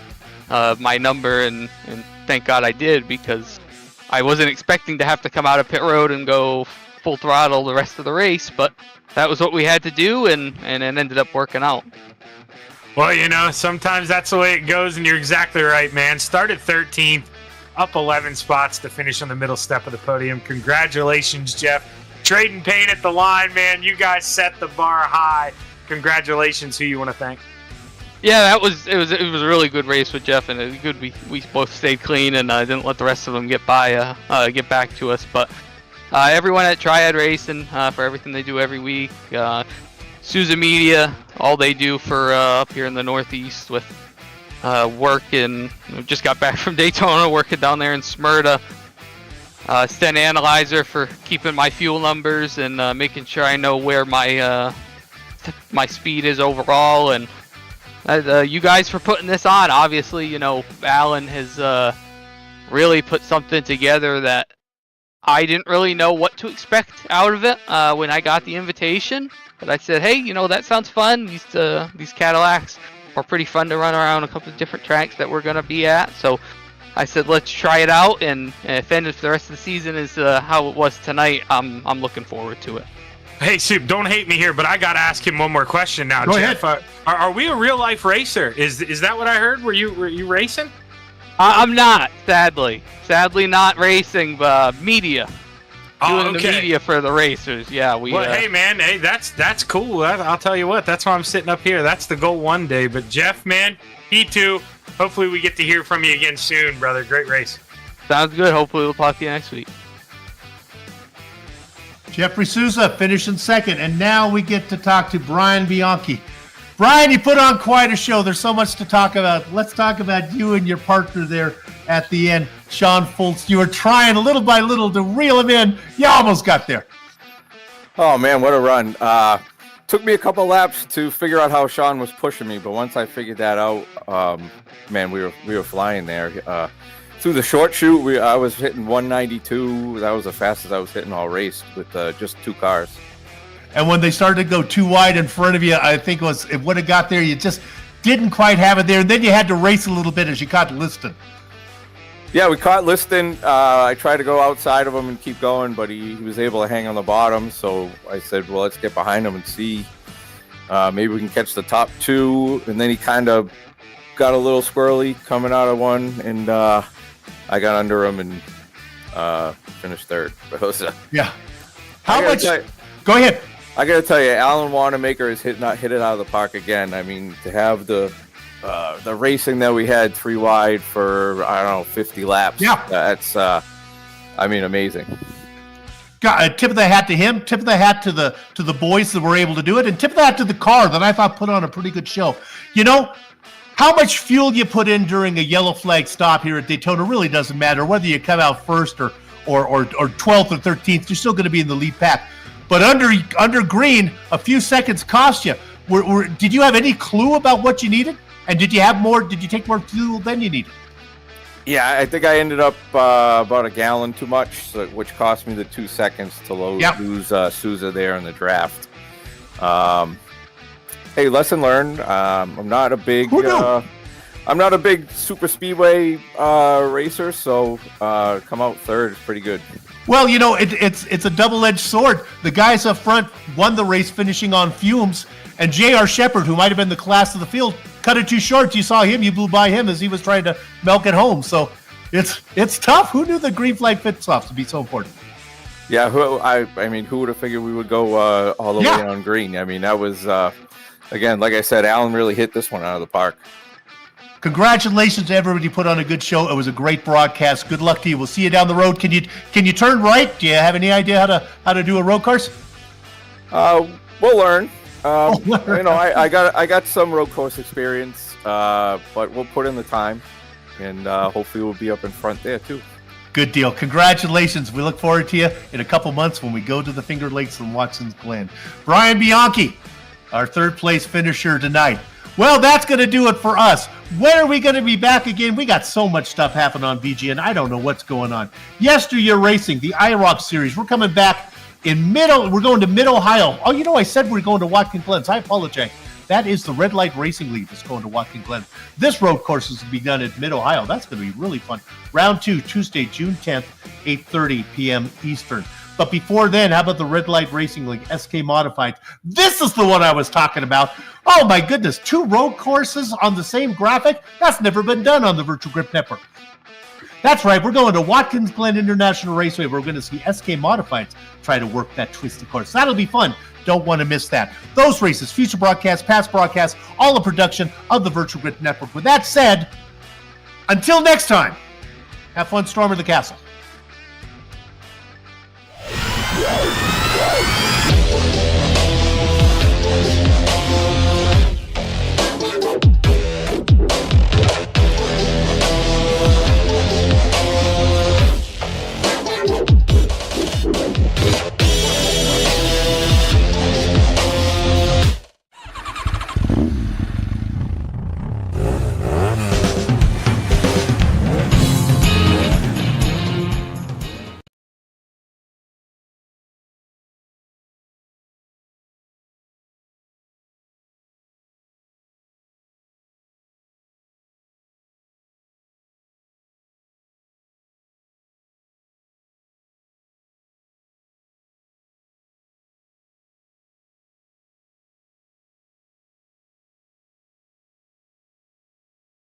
of my number, and thank God I did, because I wasn't expecting to have to come out of pit road and go full throttle the rest of the race, but that was what we had to do, and it ended up working out. Well, you know, sometimes that's the way it goes, and you're exactly right, man. Started 13th, up 11 spots to finish on the middle step of the podium. Congratulations, Jeff. Trading pain at the line, man. You guys set the bar high. Congratulations. Who you want to thank? Yeah, it was a really good race with Jeff, and it was good we both stayed clean and didn't let the rest of them get back to us. But everyone at Triad Racing for everything they do every week. Souza Media, all they do for up here in the Northeast with work, and just got back from Daytona, working down there in Smyrna. Sten Analyzer for keeping my fuel numbers and making sure I know where my speed is overall, and you guys for putting this on. Obviously, you know, Alan has really put something together that I didn't really know what to expect out of it when I got the invitation. But I said, hey, you know, that sounds fun. These Cadillacs are pretty fun to run around a couple of different tracks that we're going to be at. So I said, let's try it out. And if the rest of the season is how it was tonight, I'm looking forward to it. Hey, Soup, don't hate me here, but I got to ask him one more question now. Go Jeff, ahead. Are we a real-life racer? Is that what I heard? Were you racing? I'm not, sadly. Sadly not racing, but media. Doing the media for the racers. Yeah, Well, hey, man, hey, that's cool. I'll tell you what, that's why I'm sitting up here. That's the goal one day. But Jeff, man, he too. Hopefully we get to hear from you again soon, brother. Great race. Sounds good. Hopefully we'll talk to you next week. Jeffrey Souza finishing second, and now we get to talk to Brian Bianchi. Brian, you put on quite a show. There's so much to talk about. Let's talk about you and your partner there at the end, Sean Fultz. You were trying little by little to reel him in. You almost got there. Oh, man, what a run. Took me a couple laps to figure out how Sean was pushing me, but once I figured that out, man, we were flying there. Through the short shoot, I was hitting 192. That was the fastest I was hitting all race with just 2 cars. And when they started to go too wide in front of you, I think it would have got there. You just didn't quite have it there. And then you had to race a little bit as you caught Liston. Yeah, we caught Liston. I tried to go outside of him and keep going, but he was able to hang on the bottom. So I said, well, let's get behind him and see. Maybe we can catch the top 2. And then he kind of got a little squirrely coming out of one. And I got under him and finished third. Yeah. How much? Go ahead. I got to tell you, Alan Wanamaker has not hit it out of the park again. I mean, to have the the racing that we had 3 wide for, I don't know, 50 laps. Yeah. That's, amazing. God, tip of the hat to him. Tip of the hat to the boys that were able to do it, and tip of the hat to the car that I thought put on a pretty good show. You know, how much fuel you put in during a yellow flag stop here at Daytona really doesn't matter. Whether you come out first or 12th or 13th, you're still going to be in the lead pack. But under green, a few seconds cost you. Did you have any clue about what you needed? And did you take more fuel than you needed? Yeah, I think I ended up about a gallon too much, which cost me the 2 seconds to lose Souza there in the draft. Hey, lesson learned. I'm not a big super speedway racer, so come out third is pretty good. Well, you know, it's a double-edged sword. The guys up front won the race finishing on fumes, and J.R. Shepard, who might have been the class of the field, cut it too short. You saw him, you blew by him as he was trying to milk it home. So it's tough. Who knew the green flag fit-stops would be so important? Yeah, who would have figured we would go all the way on green? I mean, that was, again, like I said, Alan really hit this one out of the park. Congratulations to everybody who put on a good show. It was a great broadcast. Good luck to you. We'll see you down the road. Can you turn right? Do you have any idea how to do a road course? We'll learn. You know, I got some road course experience, but we'll put in the time, and hopefully we'll be up in front there too. Good deal. Congratulations. We look forward to you in a couple months when we go to the Finger Lakes and Watson's Glen. Brian Bianchi, our third place finisher tonight. Well, that's going to do it for us. When are we going to be back again? We got so much stuff happening on VG, and I don't know what's going on. YesterYear Racing, the IROC series. We're coming back we're going to Mid-Ohio. Oh, you know, I said we're going to Watkins Glen. I apologize. That is the Red Light Racing League that's going to Watkins Glen. This road course is to be done at Mid-Ohio. That's going to be really fun. Round 2, Tuesday, June 10th, 8:30 p.m. Eastern. But before then, how about the Red Light Racing League, SK Modified? This is the one I was talking about. Oh, my goodness. 2 road courses on the same graphic? That's never been done on the Virtual Grip Network. That's right. We're going to Watkins Glen International Raceway. We're going to see SK Modified try to work that twisted course. That'll be fun. Don't want to miss that. Those races, future broadcasts, past broadcasts, all the production of the Virtual Grip Network. With that said, until next time, have fun storming the castle.